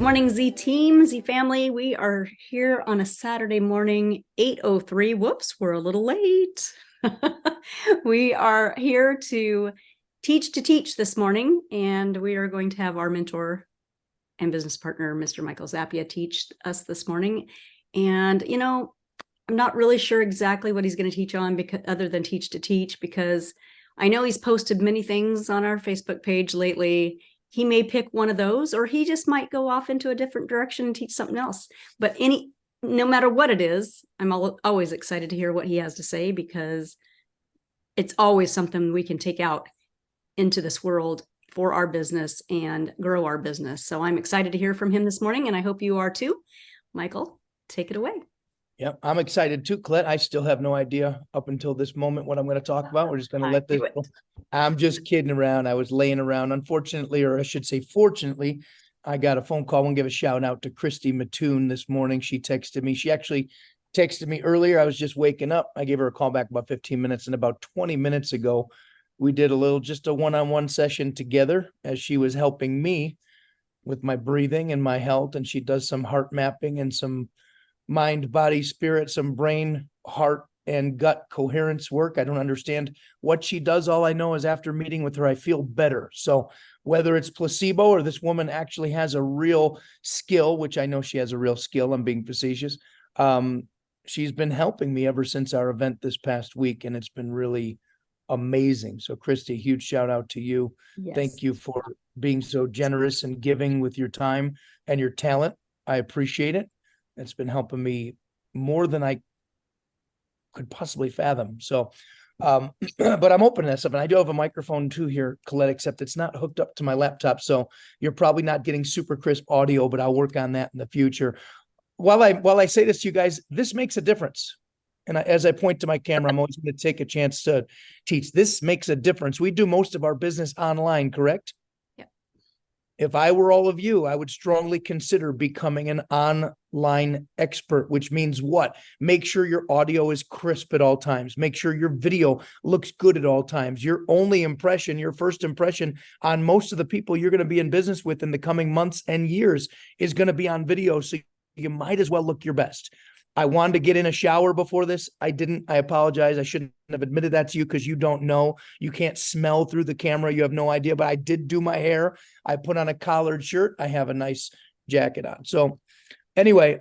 Good morning, Z team, Z family. We are here on a Saturday morning, 8:03. Whoops, we're a little late. We are here to teach this morning, and we are going to have our mentor and business partner, Mr. Michael Zappia, teach us this morning. And, I'm not really sure exactly what he's going to teach on other than teach, because I know he's posted many things on our Facebook page lately. He may pick one of those, or he just might go off into a different direction and teach something else. But no matter what it is, I'm always excited to hear what he has to say, because it's always something we can take out into this world for our business and grow our business. So I'm excited to hear from him this morning, and I hope you are too. Michael, take it away. Yep, I'm excited too, Colette. I still have no idea up until this moment what I'm going to talk about. We're just going to let this go. I'm just kidding around. I was laying around. Unfortunately, or I should say fortunately, I got a phone call. I want to give a shout out to Christy Mattoon this morning. She texted me. She actually texted me earlier. I was just waking up. I gave her a call back about 15 minutes, and about 20 minutes ago, we did just a one-on-one session together as she was helping me with my breathing and my health. And she does some heart mapping and some mind, body, spirit, some brain, heart, and gut coherence work. I don't understand what she does. All I know is after meeting with her, I feel better. So whether it's placebo or this woman actually has a real skill, which I know she has a real skill, I'm being facetious. She's been helping me ever since our event this past week, and it's been really amazing. So Christy, huge shout out to you. Yes. Thank you for being so generous and giving with your time and your talent. I appreciate it. It's been helping me more than I could possibly fathom. So, but I'm opening this up, and I do have a microphone too here, Colette, except it's not hooked up to my laptop. So you're probably not getting super crisp audio, but I'll work on that in the future. While I say this to you guys, this makes a difference. And as I point to my camera, I'm always going to take a chance to teach. This makes a difference. We do most of our business online, correct? If I were all of you, I would strongly consider becoming an online expert, which means what? Make sure your audio is crisp at all times. Make sure your video looks good at all times. Your only impression, your first impression on most of the people you're going to be in business with in the coming months and years is going to be on video. So you might as well look your best. I wanted to get in a shower before this. I didn't. I apologize. I shouldn't have admitted that to you because you don't know. You can't smell through the camera. You have no idea, but I did do my hair. I put on a collared shirt. I have a nice jacket on. So anyway,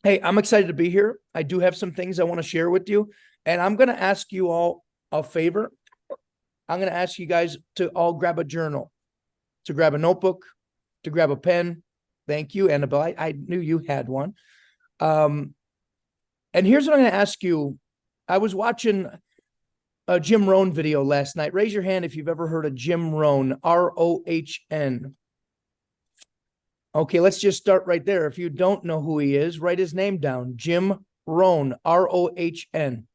hey, I'm excited to be here. I do have some things I want to share with you, and I'm going to ask you all a favor. I'm going to ask you guys to all grab a journal, to grab a notebook, to grab a pen. Thank you, Annabelle. I knew you had one. And here's what I'm going to ask you. I was watching a Jim Rohn video last night. Raise your hand if you've ever heard of Jim Rohn, R-O-H-N. Okay, let's just start right there. If you don't know who he is, write his name down. Jim Rohn, R-O-H-N.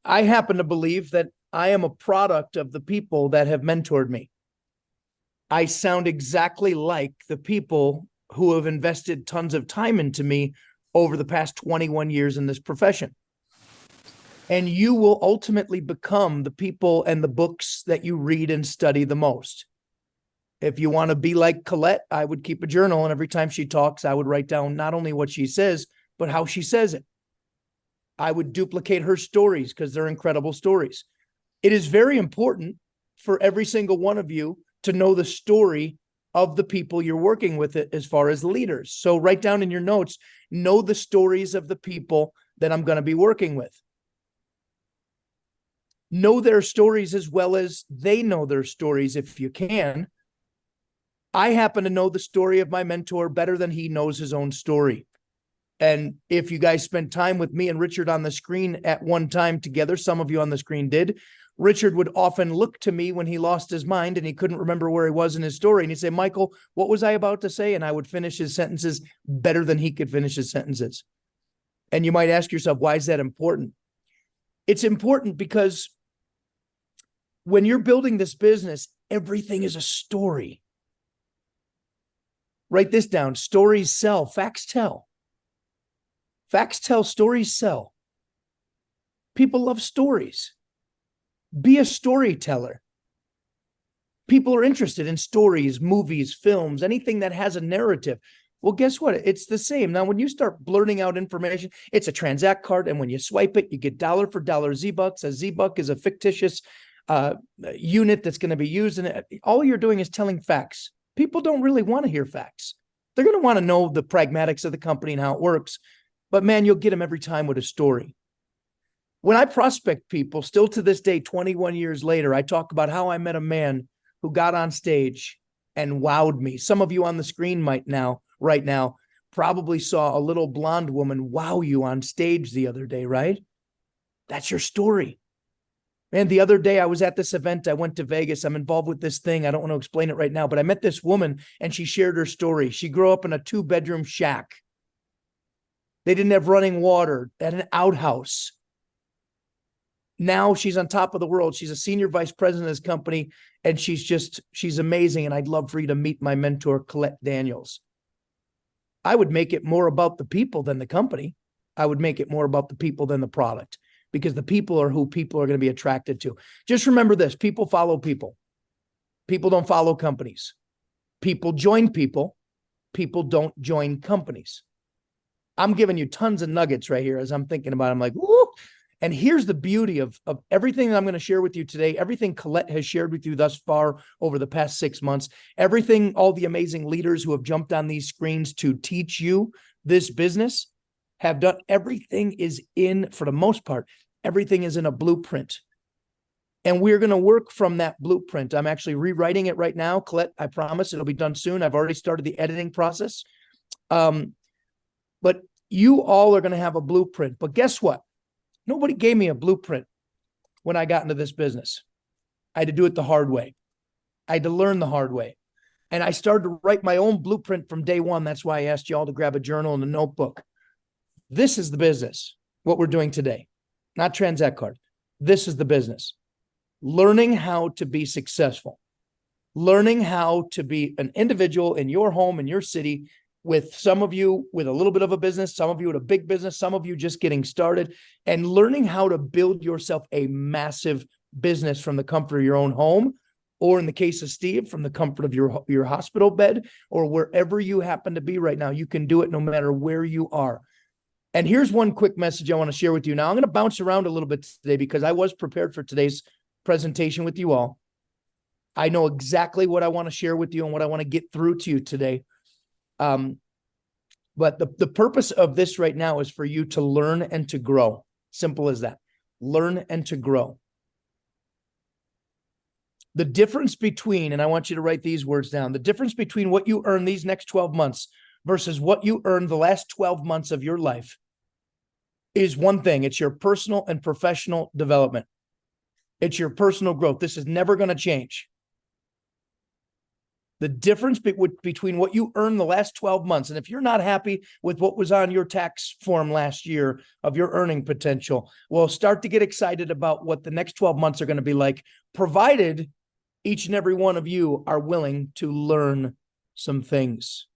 I happen to believe that I am a product of the people that have mentored me. I sound exactly like the people who have invested tons of time into me over the past 21 years in this profession. And you will ultimately become the people and the books that you read and study the most. If you want to be like Colette, I would keep a journal, and every time she talks, I would write down not only what she says, but how she says it. I would duplicate her stories because they're incredible stories. It is very important for every single one of you to know the story of the people you're working with it as far as leaders. So write down in your notes, know the stories of the people that I'm going to be working with. Know their stories as well as they know their stories if you can. I happen to know the story of my mentor better than he knows his own story. And if you guys spent time with me and Richard on the screen at one time together, some of you on the screen did, Richard would often look to me when he lost his mind and he couldn't remember where he was in his story. And he'd say, Michael, what was I about to say? And I would finish his sentences better than he could finish his sentences. And you might ask yourself, why is that important? It's important because when you're building this business, everything is a story. Write this down. Stories sell. Facts tell. Facts tell. Stories sell. People love stories. Be a storyteller. People are interested in stories, movies, films, anything that has a narrative. Well, guess what? It's the same. Now, when you start blurting out information, it's a transact card. And when you swipe it, you get dollar for dollar Z-Bucks. A Z-Buck is a fictitious unit that's going to be used. And all you're doing is telling facts. People don't really want to hear facts. They're going to want to know the pragmatics of the company and how it works. But man, you'll get them every time with a story. When I prospect people, still to this day, 21 years later, I talk about how I met a man who got on stage and wowed me. Some of you on the screen right now, probably saw a little blonde woman wow you on stage the other day, right? That's your story. Man, the other day I was at this event. I went to Vegas. I'm involved with this thing. I don't want to explain it right now, but I met this woman and she shared her story. She grew up in a 2-bedroom shack. They didn't have running water, at an outhouse. Now she's on top of the world. She's a senior vice president of this company, and she's amazing. And I'd love for you to meet my mentor, Colette Daniels. I would make it more about the people than the company. I would make it more about the people than the product, because the people are who people are going to be attracted to. Just remember this: people follow people. People don't follow companies. People join people. People don't join companies. I'm giving you tons of nuggets right here as I'm thinking about it. I'm like, woo. And here's the beauty of everything that I'm going to share with you today, everything Colette has shared with you thus far over the past 6 months, everything, all the amazing leaders who have jumped on these screens to teach you this business have done. Everything is in, for the most part, everything is in a blueprint. And we're going to work from that blueprint. I'm actually rewriting it right now. Colette, I promise it'll be done soon. I've already started the editing process. But you all are going to have a blueprint. But guess what? Nobody gave me a blueprint when I got into this business. I had to do it the hard way. I had to learn the hard way. And I started to write my own blueprint from day one. That's why I asked you all to grab a journal and a notebook. This is the business, what we're doing today, not Transact Card. This is the business. Learning how to be successful. Learning how to be an individual in your home, in your city, with some of you with a little bit of a business, some of you with a big business, some of you just getting started, and learning how to build yourself a massive business from the comfort of your own home, or in the case of Steve, from the comfort of your hospital bed, or wherever you happen to be right now. You can do it no matter where you are. And here's one quick message I want to share with you. Now, I'm going to bounce around a little bit today because I was prepared for today's presentation with you all. I know exactly what I want to share with you and what I want to get through to you today. But the purpose of this right now is for you to learn and to grow. Simple as that. Learn and to grow. The difference between, and I want you to write these words down, the difference between what you earn these next 12 months versus what you earned the last 12 months of your life is one thing. It's your personal and professional development. It's your personal growth. This is never going to change. The difference between what you earned the last 12 months, and if you're not happy with what was on your tax form last year of your earning potential, well, start to get excited about what the next 12 months are going to be like, provided each and every one of you are willing to learn some things.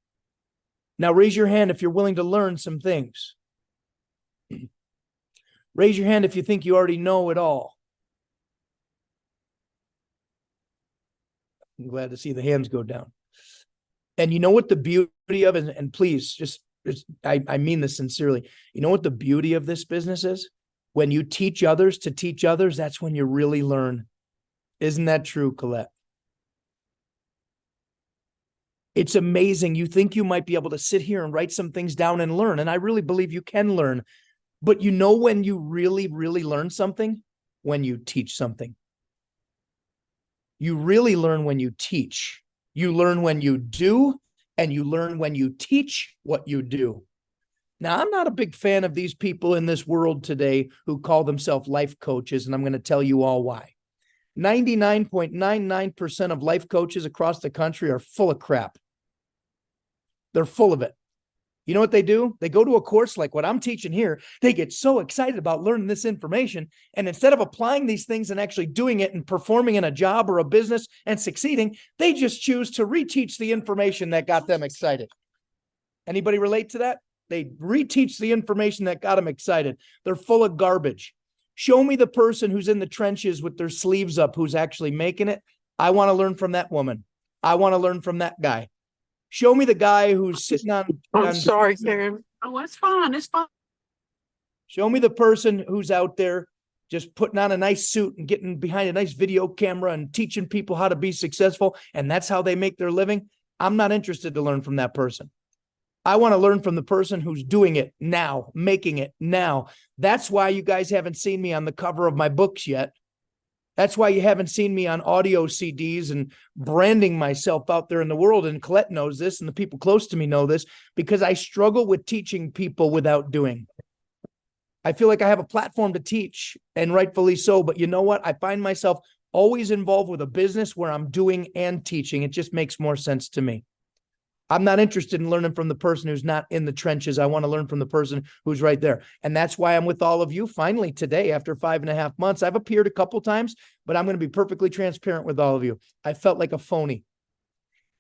Now, raise your hand if you're willing to learn some things. Raise your hand if you think you already know it all. I'm glad to see the hands go down. And you know what the beauty of it, and please, I mean this sincerely. You know what the beauty of this business is? When you teach others to teach others, that's when you really learn. Isn't that true, Colette? It's amazing. You think you might be able to sit here and write some things down and learn. And I really believe you can learn. But you know when you really, really learn something? When you teach something. You really learn when you teach. You learn when you do, and you learn when you teach what you do. Now, I'm not a big fan of these people in this world today who call themselves life coaches, and I'm going to tell you all why. 99.99% of life coaches across the country are full of crap. They're full of it. You know what they do? They go to a course like what I'm teaching here. They get so excited about learning this information. And instead of applying these things and actually doing it and performing in a job or a business and succeeding, they just choose to reteach the information that got them excited. Anybody relate to that? They reteach the information that got them excited. They're full of garbage. Show me the person who's in the trenches with their sleeves up, who's actually making it. I want to learn from that woman. I want to learn from that guy. Show me the guy who's sitting on. I'm sorry, Karen. Oh, it's fine. It's fine. Show me the person who's out there just putting on a nice suit and getting behind a nice video camera and teaching people how to be successful. And that's how they make their living. I'm not interested to learn from that person. I want to learn from the person who's doing it now, making it now. That's why you guys haven't seen me on the cover of my books yet. That's why you haven't seen me on audio CDs and branding myself out there in the world. And Colette knows this, and the people close to me know this, because I struggle with teaching people without doing. I feel like I have a platform to teach, and rightfully so. But you know what? I find myself always involved with a business where I'm doing and teaching. It just makes more sense to me. I'm not interested in learning from the person who's not in the trenches. I want to learn from the person who's right there. And that's why I'm with all of you finally today after 5.5 months. I've appeared a couple times, but I'm going to be perfectly transparent with all of you. I felt like a phony.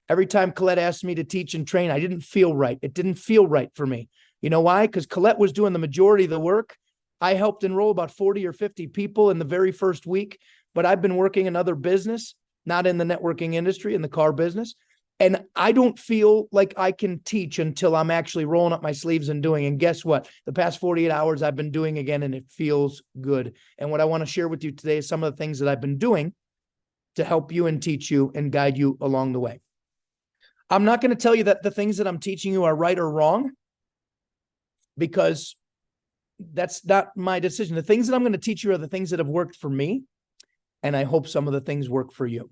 Every time Colette asked me to teach and train, I didn't feel right. It didn't feel right for me. You know why? Because Colette was doing the majority of the work. I helped enroll about 40 or 50 people in the very first week, but I've been working another business, not in the networking industry, in the car business. And I don't feel like I can teach until I'm actually rolling up my sleeves and doing. And guess what? The past 48 hours I've been doing again, and it feels good. And what I want to share with you today is some of the things that I've been doing to help you and teach you and guide you along the way. I'm not going to tell you that the things that I'm teaching you are right or wrong, because that's not my decision. The things that I'm going to teach you are the things that have worked for me. And I hope some of the things work for you.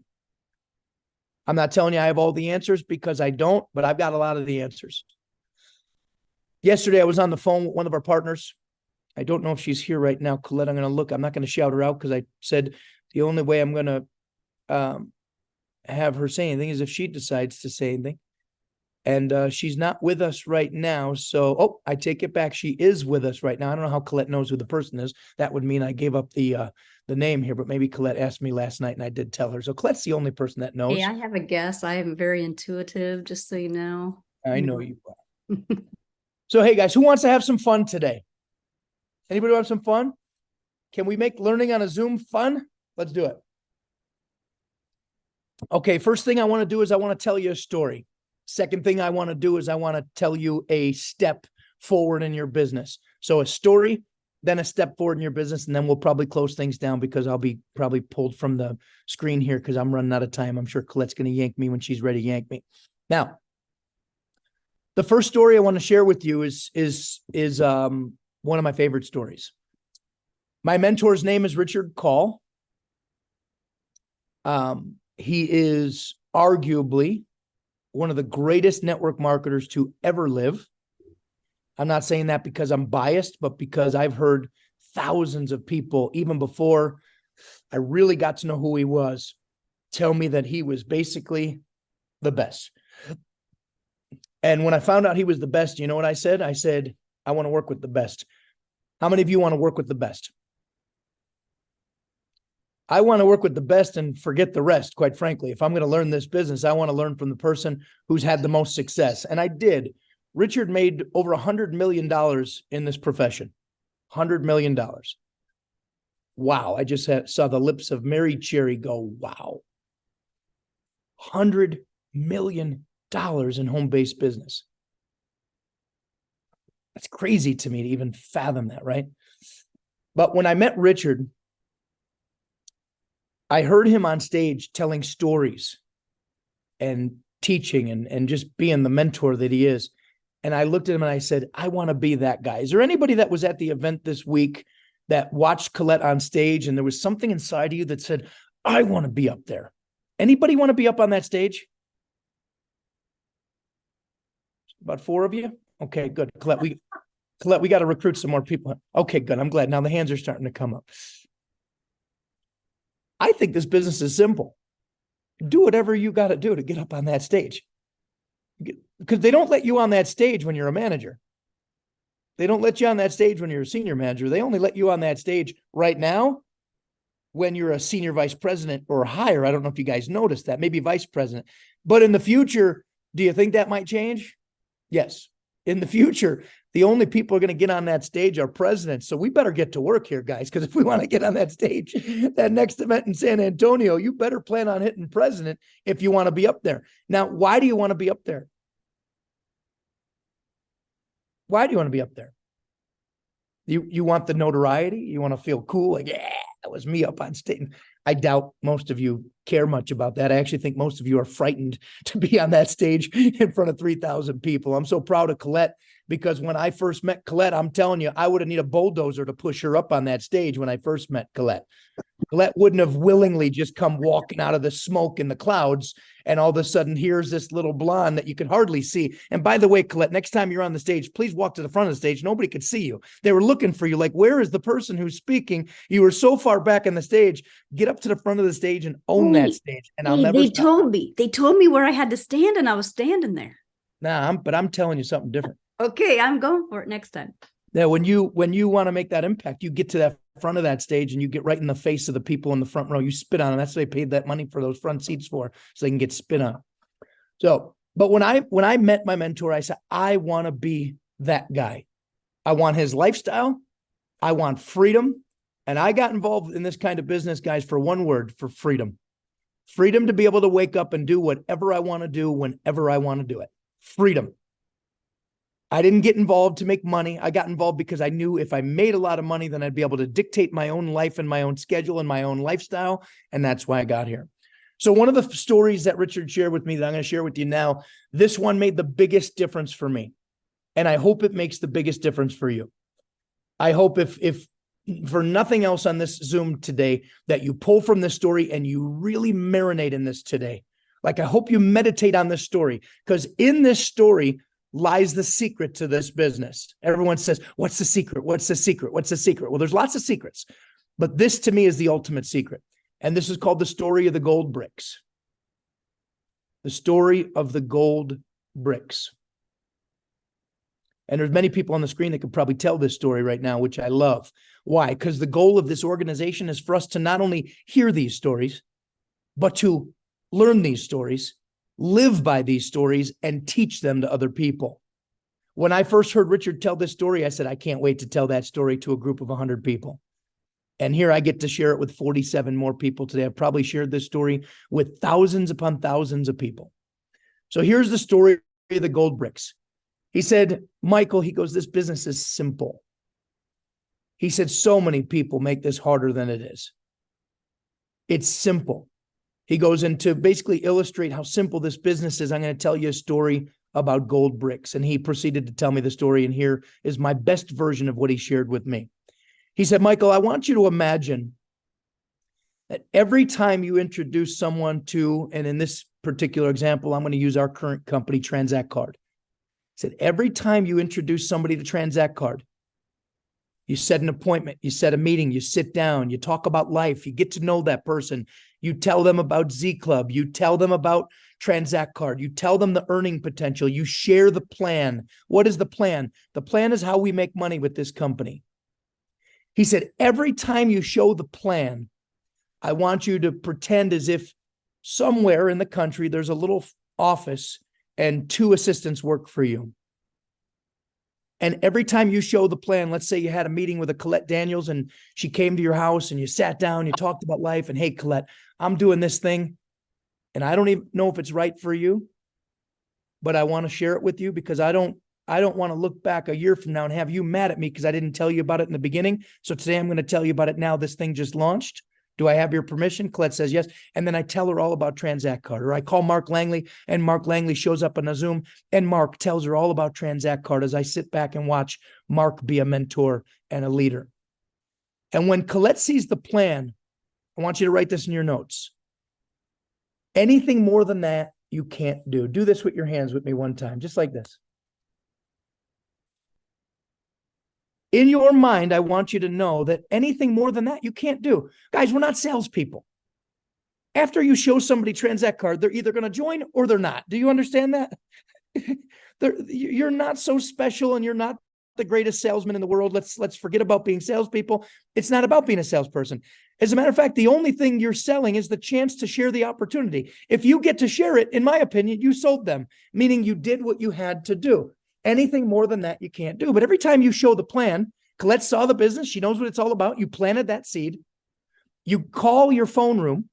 I'm not telling you I have all the answers, because I don't, but I've got a lot of the answers. Yesterday, I was on the phone with one of our partners. I don't know if she's here right now. Colette, I'm going to look. I'm not going to shout her out, because I said the only way I'm going to have her say anything is if she decides to say anything. And she's not with us right now. So, I take it back. She is with us right now. I don't know how Colette knows who the person is. That would mean I gave up the name here, but maybe Colette asked me last night and I did tell her. So Colette's the only person that knows. Hey, I have a guess. I am very intuitive, just so you know. I know you are. So, hey guys, who wants to have some fun today? Anybody want some fun? Can we make learning on a Zoom fun? Let's do it. Okay, first thing I want to do is I want to tell you a story. Second thing I want to do is I want to tell you a step forward in your business. So a story, then a step forward in your business, and then we'll probably close things down, because I'll be probably pulled from the screen here because I'm running out of time. I'm sure Colette's going to yank me when she's ready to yank me. Now, the first story I want to share with you is one of my favorite stories. My mentor's name is Richard Call. He is arguably one of the greatest network marketers to ever live. I'm not saying that because I'm biased, but because I've heard thousands of people, even before I really got to know who he was, tell me that he was basically the best. And when I found out he was the best, you know what I said? I said, I want to work with the best. How many of you want to work with the best? I want to work with the best and forget the rest, quite frankly. If I'm going to learn this business, I want to learn from the person who's had the most success. And I did. Richard made over $100 million in this profession. $100 million. Wow. I just saw the lips of Mary Cherry go, wow. $100 million in home-based business. That's crazy to me to even fathom that, right? But when I met Richard, I heard him on stage telling stories and teaching and just being the mentor that he is. And I looked at him and I said, I want to be that guy. Is there anybody that was at the event this week that watched Colette on stage and there was something inside of you that said, I want to be up there? Anybody want to be up on that stage? About 4 of you? Okay, good. Colette, we got to recruit some more people. Okay, good. I'm glad. Now the hands are starting to come up. I think this business is simple. Do whatever you got to do to get up on that stage. Because they don't let you on that stage when you're a manager. They don't let you on that stage when you're a senior manager. They only let you on that stage right now when you're a senior vice president or higher. I don't know if you guys noticed that, maybe vice president. But in the future, do you think that might change? Yes. in the future, the only people who are going to get on that stage are presidents. So we better get to work here, guys, because if we want to get on that stage, that next event in San Antonio, you better plan on hitting president if you want to be up there. Now, why do you want to be up there? Why do you want to be up there? You want the notoriety? You want to feel cool? Like, yeah, that was me up on stage. I doubt most of you care much about that. I actually think most of you are frightened to be on that stage in front of 3,000 people. I'm so proud of Colette, because when I first met Colette, I'm telling you, I would have needed a bulldozer to push her up on that stage when I first met Colette. Colette wouldn't have willingly just come walking out of the smoke in the clouds, and all of a sudden here's this little blonde that you could hardly see. And by the way, Colette, next time you're on the stage, please walk to the front of the stage. Nobody could see you. They were looking for you. Like, where is the person who's speaking? You were so far back in the stage. Get up to the front of the stage and own that stage. And I'll never. They told me where I had to stand, and I was standing there. Nah, but I'm telling you something different. Okay, I'm going for it next time. Yeah, when you want to make that impact, you get to that front of that stage and you get right in the face of the people in the front row. You spit on them. That's what they paid that money for those front seats for, so they can get spit on. So, but when I met my mentor, I said, I want to be that guy. I want his lifestyle. I want freedom. And I got involved in this kind of business, guys, for one word: for freedom. Freedom to be able to wake up and do whatever I want to do whenever I want to do it. Freedom. I didn't get involved to make money. I got involved because I knew if I made a lot of money, then I'd be able to dictate my own life and my own schedule and my own lifestyle. And that's why I got here. So one of the stories that Richard shared with me that I'm going to share with you now, this one made the biggest difference for me. And I hope it makes the biggest difference for you. I hope if for nothing else on this Zoom today, that you pull from this story and you really marinate in this today. Like, I hope you meditate on this story, because in this story lies the secret to this business. Everyone says, what's the secret? What's the secret? What's the secret? Well, there's lots of secrets, but this to me is the ultimate secret. And this is called the story of the gold bricks. The story of the gold bricks. And there's many people on the screen that could probably tell this story right now, which I love. Why? Because the goal of this organization is for us to not only hear these stories, but to learn these stories, live by these stories, and teach them to other people. When I first heard Richard tell this story, I said, I can't wait to tell that story to a group of 100 people. And here I get to share it with 47 more people today. I've probably shared this story with thousands upon thousands of people. So here's the story of the gold bricks. He said, Michael, he goes, this business is simple. He said, so many people make this harder than it is. It's simple. He goes into basically illustrate how simple this business is. I'm going to tell you a story about gold bricks. And he proceeded to tell me the story. And here is my best version of what he shared with me. He said, Michael, I want you to imagine that every time you introduce someone to, and in this particular example, I'm going to use our current company, Transact Card. He said, every time you introduce somebody to Transact Card, you set an appointment, you set a meeting, you sit down, you talk about life, you get to know that person. You tell them about Z Club, you tell them about Transact Card, you tell them the earning potential, you share the plan. What is the plan? The plan is how we make money with this company. He said, every time you show the plan, I want you to pretend as if somewhere in the country, there's a little office and 2 assistants work for you. And every time you show the plan, let's say you had a meeting with a Colette Daniels and she came to your house and you sat down, you talked about life, and hey, Colette, I'm doing this thing and I don't even know if it's right for you, but I want to share it with you because I don't want to look back a year from now and have you mad at me because I didn't tell you about it in the beginning. So today I'm going to tell you about it now. This thing just launched. Do I have your permission? Colette says yes. And then I tell her all about Transact Card. Or I call Mark Langley and Mark Langley shows up on a Zoom and Mark tells her all about Transact Card as I sit back and watch Mark be a mentor and a leader. And when Colette sees the plan, I want you to write this in your notes. Anything more than that, you can't do. Do this with your hands with me one time, just like this. In your mind, I want you to know that anything more than that, you can't do. Guys, we're not salespeople. After you show somebody Transact Card, they're either going to join or they're not. Do you understand that? You're not so special and you're not the greatest salesman in the world. Let's forget about being salespeople. It's not about being a salesperson. As a matter of fact, the only thing you're selling is the chance to share the opportunity. If you get to share it, in my opinion, you sold them, meaning you did what you had to do. Anything more than that, you can't do. But every time you show the plan, Colette saw the business. She knows what it's all about. You planted that seed. You call your phone room,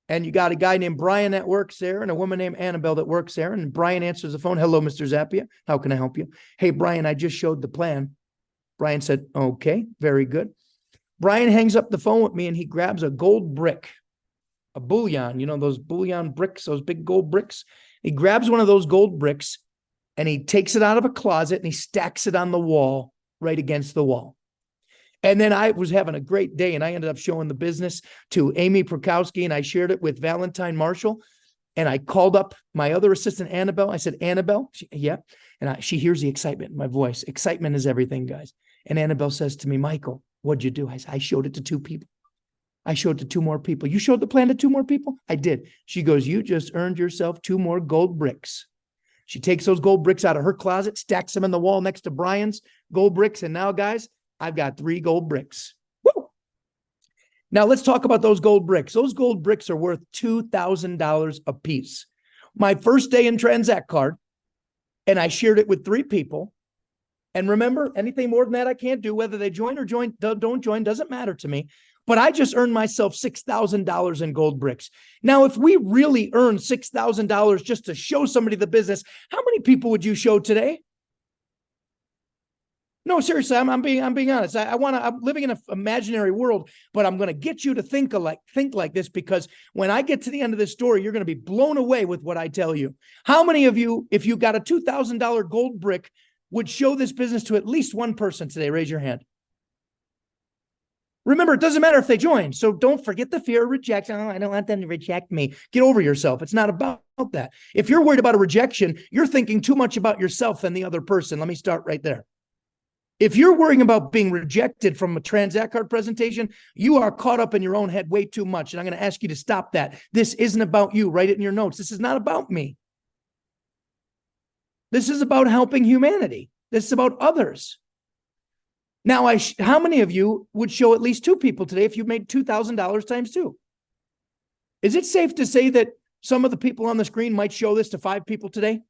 and you got a guy named Brian that works there and a woman named Annabelle that works there. And Brian answers the phone. Hello, Mr. Zappia. How can I help you? Hey, Brian, I just showed the plan. Brian said, okay, very good. Brian hangs up the phone with me and he grabs a gold brick, a bullion, you know, those bullion bricks, those big gold bricks. He grabs one of those gold bricks and he takes it out of a closet and he stacks it on the wall, right against the wall. And then I was having a great day and I ended up showing the business to Amy Prokowski and I shared it with Valentine Marshall. And I called up my other assistant, Annabelle. I said, Annabelle, yeah. And she hears the excitement in my voice. Excitement is everything, guys. And Annabelle says to me, Michael, what'd you do? I said, I showed it to 2 people. I showed it to 2 more people. You showed the plan to 2 more people? I did. She goes, you just earned yourself 2 more gold bricks. She takes those gold bricks out of her closet, stacks them in the wall next to Brian's gold bricks. And now, guys, I've got 3 gold bricks. Woo! Now let's talk about those gold bricks. Those gold bricks are worth $2,000 a piece. My first day in Transact Card, and I shared it with 3 people. And remember, anything more than that, I can't do. Whether they join or don't join, doesn't matter to me. But I just earned myself $6,000 in gold bricks. Now, if we really earned $6,000 just to show somebody the business, how many people would you show today? No, seriously, I'm being honest. I'm living in an imaginary world, but I'm going to get you to think like this, because when I get to the end of this story, you're going to be blown away with what I tell you. How many of you, if you got a $2,000 gold brick, would show this business to at least 1 person today? Raise your hand. Remember, it doesn't matter if they join. So don't forget the fear of rejection. Oh, I don't want them to reject me. Get over yourself. It's not about that. If you're worried about a rejection, you're thinking too much about yourself than the other person. Let me start right there. If you're worrying about being rejected from a Transact Card presentation, you are caught up in your own head way too much. And I'm going to ask you to stop that. This isn't about you. Write it in your notes. This is not about me. This is about helping humanity. This is about others. Now, how many of you would show at least 2 people today if you made $2,000 times 2? Is it safe to say that some of the people on the screen might show this to 5 people today?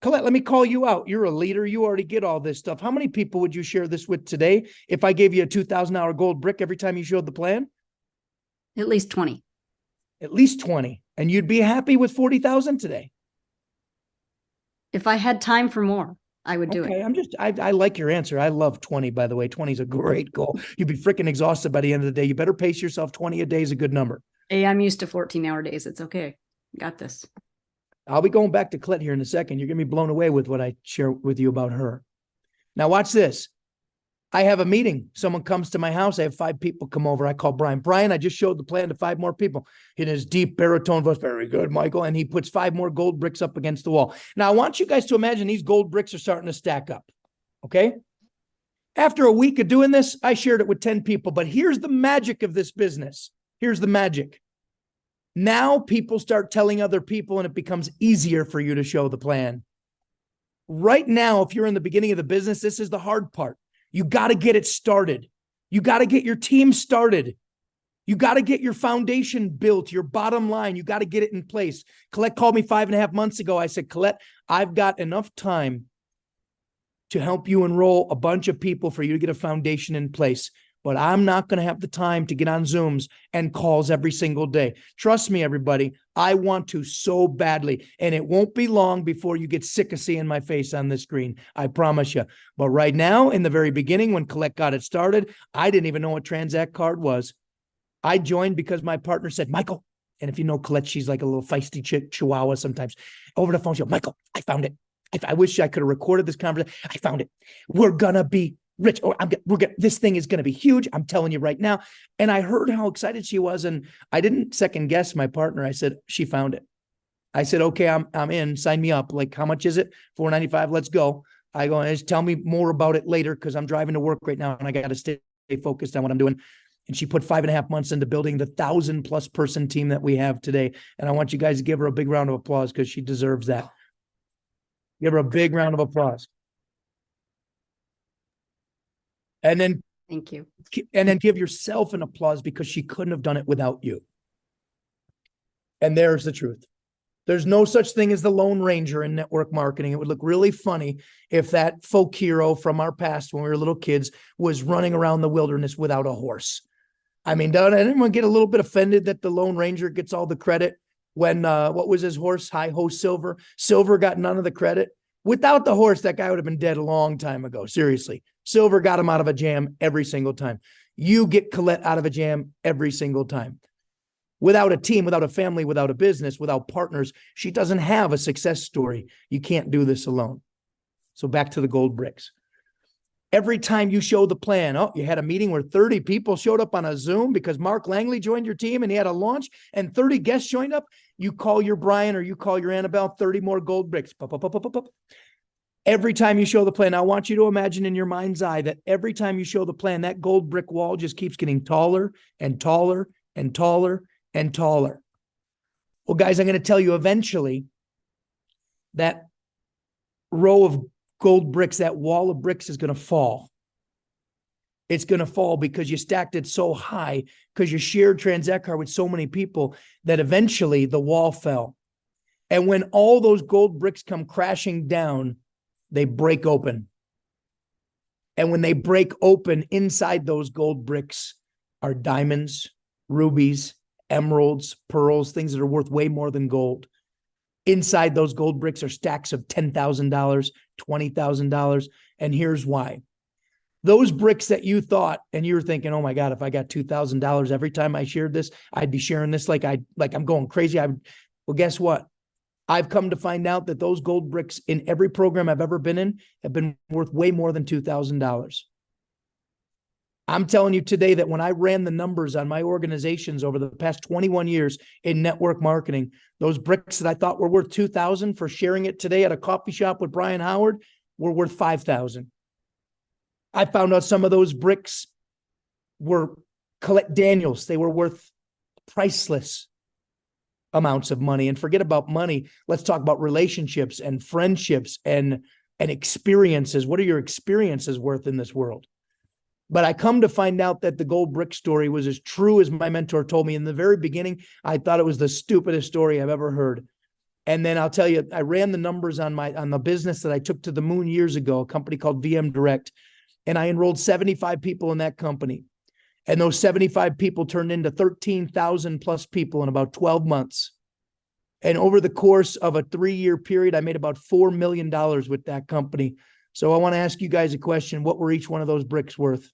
Colette, let me call you out. You're a leader. You already get all this stuff. How many people would you share this with today if I gave you a $2,000 gold brick every time you showed the plan? At least 20. At least 20. And you'd be happy with 40,000 today. If I had time for more, I would do it. I like your answer. I love 20, by the way. 20 is a great goal. You'd be freaking exhausted by the end of the day. You better pace yourself. 20 a day is a good number. Hey, I'm used to 14-hour days. It's okay. Got this. I'll be going back to Colette here in a second. You're going to be blown away with what I share with you about her. Now watch this. I have a meeting. Someone comes to my house. I have 5 people come over. I call Brian. Brian, I just showed the plan to 5 more people. In his deep baritone voice, very good, Michael. And he puts 5 more gold bricks up against the wall. Now, I want you guys to imagine these gold bricks are starting to stack up. Okay? After a week of doing this, I shared it with 10 people. But here's the magic of this business. Here's the magic. Now people start telling other people, and it becomes easier for you to show the plan. Right now, if you're in the beginning of the business, this is the hard part. You got to get it started. You got to get your team started. You got to get your foundation built, your bottom line. You got to get it in place. Colette called me 5.5 months ago. I said, Colette, I've got enough time to help you enroll a bunch of people for you to get a foundation in place. But I'm not going to have the time to get on Zooms and calls every single day. Trust me, everybody, I want to so badly. And it won't be long before you get sick of seeing my face on the screen. I promise you. But right now, in the very beginning, when Colette got it started, I didn't even know what Transact Card was. I joined because my partner said, Michael, and if you know Colette, she's like a little feisty chihuahua sometimes. Over the phone, she'll, Michael, I found it. I wish I could have recorded this conversation. I found it. We're going to be rich, or this thing is going to be huge. I'm telling you right now. And I heard how excited she was. And I didn't second guess my partner. I said, she found it. I said, okay, I'm in, sign me up. Like, how much is it? $495. Let's go. I go, and just tell me more about it later, because I'm driving to work right now and I got to stay focused on what I'm doing. And she put 5.5 months into building the 1,000+ person team that we have today. And I want you guys to give her a big round of applause, because she deserves that. Give her a big round of applause. And then thank you. And then give yourself an applause, because she couldn't have done it without you. And there's the truth. There's no such thing as the Lone Ranger in network marketing. It would look really funny if that folk hero from our past when we were little kids was running around the wilderness without a horse. I mean, doesn't anyone get a little bit offended that the Lone Ranger gets all the credit when, what was his horse? Hi-Ho Silver. Silver got none of the credit. Without the horse, that guy would have been dead a long time ago. Seriously. Silver got him out of a jam every single time. You get Colette out of a jam every single time. Without a team, without a family, without a business, without partners, she doesn't have a success story. You can't do this alone. So back to the gold bricks. Every time you show the plan, oh, you had a meeting where 30 people showed up on a Zoom because Mark Langley joined your team and he had a launch and 30 guests joined up. You call your Brian or you call your Annabelle, 30 more gold bricks. Pop, pop, pop, pop, pop. Every time you show the plan, I want you to imagine in your mind's eye that every time you show the plan, that gold brick wall just keeps getting taller and taller and taller and taller. Well, guys, I'm going to tell you eventually that row of gold bricks, that wall of bricks is going to fall. It's going to fall because you stacked it so high, because you shared Transact Card with so many people that eventually the wall fell. And when all those gold bricks come crashing down, they break open. And when they break open, inside those gold bricks are diamonds, rubies, emeralds, pearls, things that are worth way more than gold. Inside those gold bricks are stacks of $10,000, $20,000. And here's why. Those bricks that you thought, and you were thinking, oh my God, if I got $2,000 every time I shared this, I'd be sharing this like I'm going crazy. Well, guess what? I've come to find out that those gold bricks in every program I've ever been in have been worth way more than $2,000. I'm telling you today that when I ran the numbers on my organizations over the past 21 years in network marketing, those bricks that I thought were worth $2,000 for sharing it today at a coffee shop with Brian Howard were worth $5,000. I found out some of those bricks were Colette Daniels. They were worth priceless amounts of money. And forget about money. Let's talk about relationships and friendships and experiences. What are your experiences worth in this world? But I come to find out that the gold brick story was as true as my mentor told me. In the very beginning, I thought it was the stupidest story I've ever heard. And then I'll tell you, I ran the numbers on the business that I took to the moon years ago, a company called VM Direct. And I enrolled 75 people in that company. And those 75 people turned into 13,000 plus people in about 12 months. And over the course of a 3-year period, I made about $4 million with that company. So I want to ask you guys a question. What were each one of those bricks worth?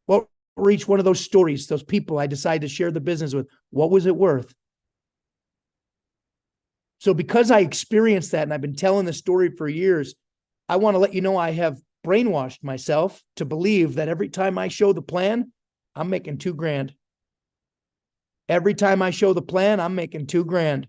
What were each one of those stories, those people I decided to share the business with? What was it worth? So because I experienced that and I've been telling the story for years, I want to let you know I have brainwashed myself to believe that every time I show the plan, I'm making $2,000. Every time I show the plan, I'm making $2,000.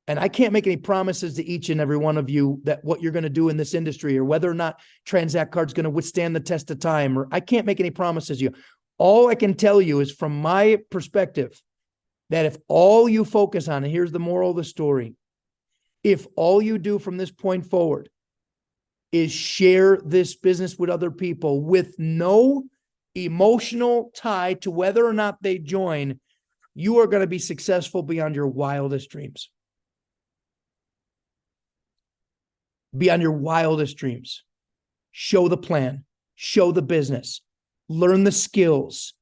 And I can't make any promises to each and every one of you that what you're going to do in this industry or whether or not Transact Card's going to withstand the test of time, or I can't make any promises to you. All I can tell you is from my perspective that if all you focus on, and here's the moral of the story, if all you do from this point forward is share this business with other people with no emotional tie to whether or not they join, you are going to be successful beyond your wildest dreams. Beyond your wildest dreams. Show the plan, show the business, learn the skills,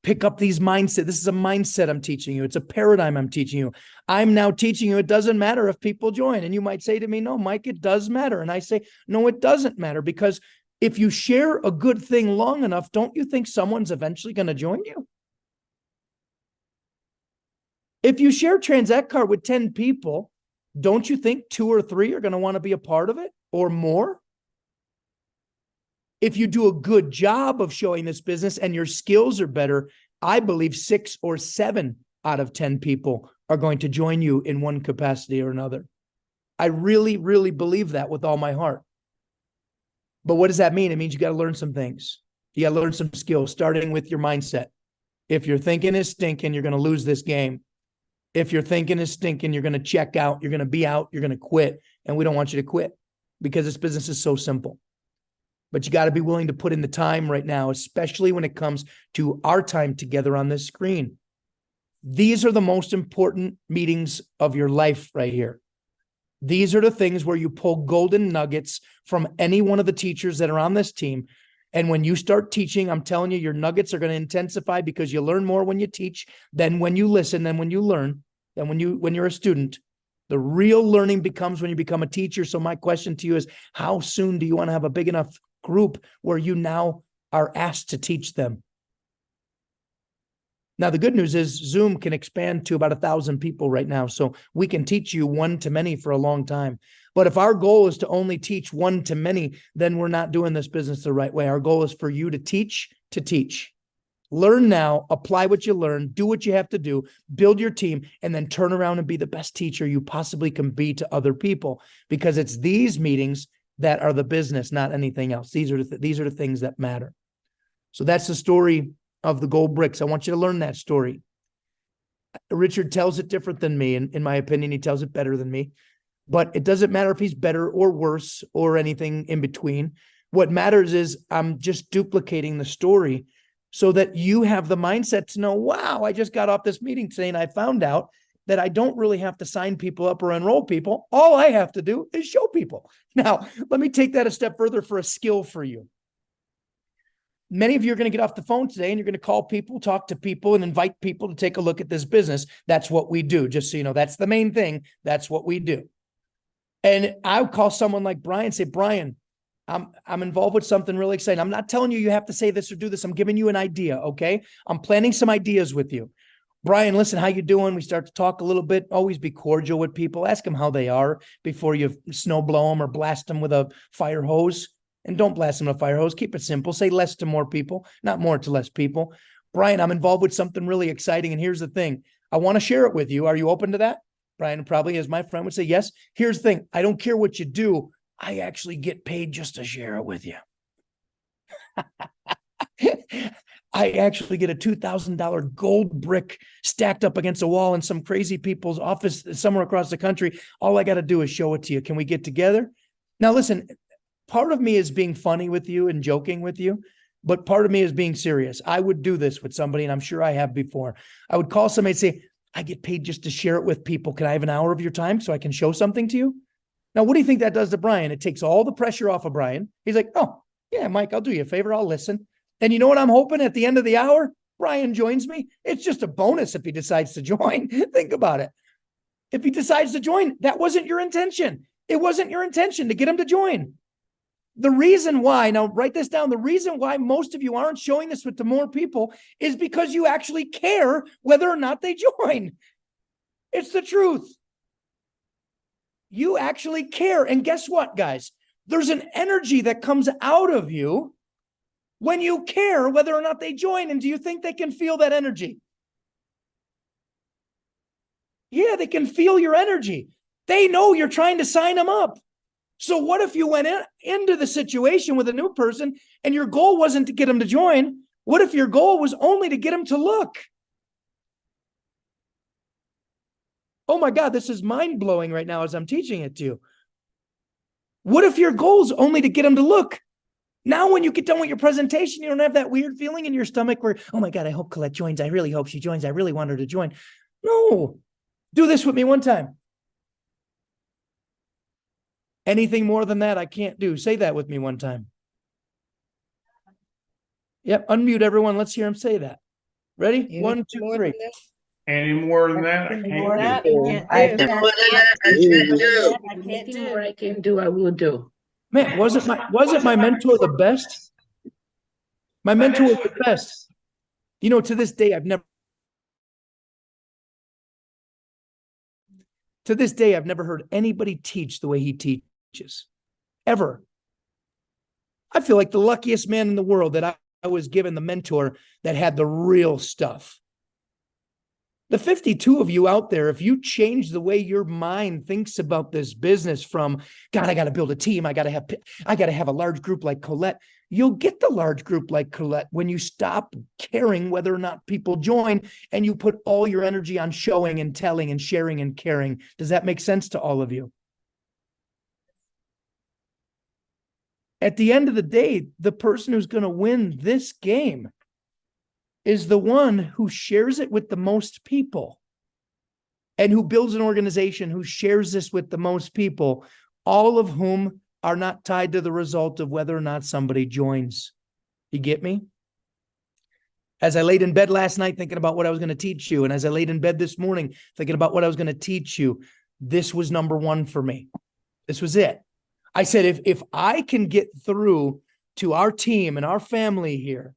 pick up these mindset. This is a mindset I'm teaching you. It's a paradigm I'm teaching you. I'm now teaching you it doesn't matter if people join. And you might say to me, no, Mike, it does matter. And I say, no, it doesn't matter, because if you share a good thing long enough, don't you think someone's eventually going to join you? If you share Transact Card with 10 people, don't you think 2 or 3 are going to want to be a part of it or more? If you do a good job of showing this business and your skills are better, I believe 6 or 7 out of 10 people are going to join you in one capacity or another. I really, really believe that with all my heart. But what does that mean? It means you got to learn some things. You got to learn some skills, starting with your mindset. If your thinking is stinking, you're going to lose this game. If your thinking is stinking, you're going to check out, you're going to be out, you're going to quit. And we don't want you to quit because this business is so simple. But you got to be willing to put in the time right now, especially when it comes to our time together on this screen. These are the most important meetings of your life right here. These are the things where you pull golden nuggets from any one of the teachers that are on this team. And when you start teaching, I'm telling you, your nuggets are going to intensify because you learn more when you teach than when you listen, than when you learn, than when you're a student. The real learning becomes when you become a teacher. So my question to you is, how soon do you want to have a big enough group where you now are asked to teach them? Now, the good news is Zoom can expand to about 1,000 people right now. So we can teach you one-to-many for a long time. But if our goal is to only teach one-to-many, then we're not doing this business the right way. Our goal is for you to teach. Learn now, apply what you learn, do what you have to do, build your team, and then turn around and be the best teacher you possibly can be to other people. Because it's these meetings that are the business, not anything else. These are the things that matter. So that's the story of the gold bricks. I want you to learn that story. Richard tells it different than me. And in my opinion, he tells it better than me. But it doesn't matter if he's better or worse or anything in between. What matters is I'm just duplicating the story so that you have the mindset to know, wow, I just got off this meeting today and I found out that I don't really have to sign people up or enroll people. All I have to do is show people. Now, let me take that a step further for a skill for you. Many of you are going to get off the phone today and you're going to call people, talk to people, and invite people to take a look at this business. That's what we do. Just so you know, that's the main thing. That's what we do. And I would call someone like Brian and say, Brian, I'm involved with something really exciting. I'm not telling you you have to say this or do this. I'm giving you an idea, okay? I'm planting some ideas with you. Brian, listen, how you doing? We start to talk a little bit. Always be cordial with people. Ask them how they are before you snow blow them or blast them with a fire hose. And don't blast them with a fire hose. Keep it simple. Say less to more people, not more to less people. Brian, I'm involved with something really exciting. And here's the thing. I want to share it with you. Are you open to that? Brian probably, as my friend would say, yes. Here's the thing. I don't care what you do. I actually get paid just to share it with you. I actually get a $2,000 gold brick stacked up against a wall in some crazy people's office somewhere across the country. All I got to do is show it to you. Can we get together? Now, listen, part of me is being funny with you and joking with you, but part of me is being serious. I would do this with somebody, and I'm sure I have before. I would call somebody and say, I get paid just to share it with people. Can I have an hour of your time so I can show something to you? Now, what do you think that does to Brian? It takes all the pressure off of Brian. He's like, oh, yeah, Mike, I'll do you a favor. I'll listen. And you know what I'm hoping at the end of the hour? Brian joins me. It's just a bonus if he decides to join. Think about it. If he decides to join, that wasn't your intention. It wasn't your intention to get him to join. The reason why, now write this down, the reason why most of you aren't showing this to more people is because you actually care whether or not they join. It's the truth. You actually care. And guess what, guys? There's an energy that comes out of you when you care whether or not they join. And do you think they can feel that energy? Yeah, they can feel your energy. They know you're trying to sign them up. So what if you went into the situation with a new person and your goal wasn't to get them to join? What if your goal was only to get them to look? Oh my God, this is mind-blowing right now as I'm teaching it to you. What if your goal is only to get them to look? Now, when you get done with your presentation, you don't have that weird feeling in your stomach where, oh my God, I hope Colette joins. I really hope she joins. I really want her to join. No, do this with me one time. Anything more than that, I can't do. Say that with me one time. Yep, unmute everyone. Let's hear him say that. Ready? 1, 2, 3. Any more than that, I can't do. I can do, I will do. Man, wasn't my mentor the best? My mentor was the best. You know, to this day, I've never heard anybody teach the way he teaches. Ever. I feel like the luckiest man in the world that I was given the mentor that had the real stuff. The 52 of you out there, if you change the way your mind thinks about this business from, God, I got to build a team. I got to have a large group like Colette. You'll get the large group like Colette when you stop caring whether or not people join and you put all your energy on showing and telling and sharing and caring. Does that make sense to all of you? At the end of the day, the person who's going to win this game is the one who shares it with the most people and who builds an organization who shares this with the most people, all of whom are not tied to the result of whether or not somebody joins. You get me? As I laid in bed last night thinking about what I was going to teach you, and as I laid in bed this morning thinking about what I was going to teach you, this was number one for me. This was it. I said, if I can get through to our team and our family here,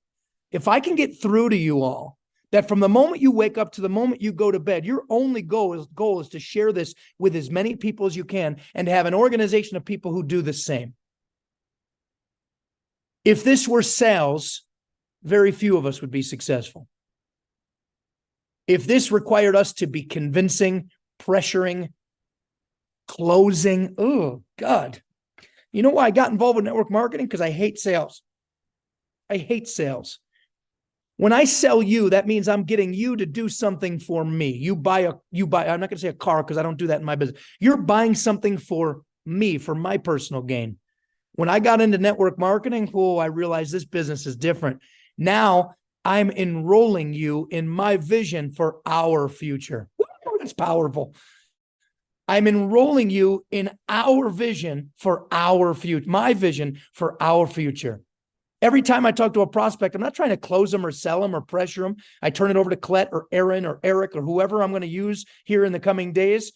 if I can get through to you all, that from the moment you wake up to the moment you go to bed, your only goal is to share this with as many people as you can and to have an organization of people who do the same. If this were sales, very few of us would be successful. If this required us to be convincing, pressuring, closing, oh God. You know why I got involved with network marketing? Because I hate sales. I hate sales. When I sell you, that means I'm getting you to do something for me. You buy, I'm not going to say a car because I don't do that in my business. You're buying something for me, for my personal gain. When I got into network marketing, I realized this business is different. Now I'm enrolling you in my vision for our future. Woo, that's powerful. I'm enrolling you in our vision for our future, my vision for our future. Every time I talk to a prospect, I'm not trying to close them or sell them or pressure them. I turn it over to Colette or Aaron or Eric or whoever I'm going to use here in the coming days.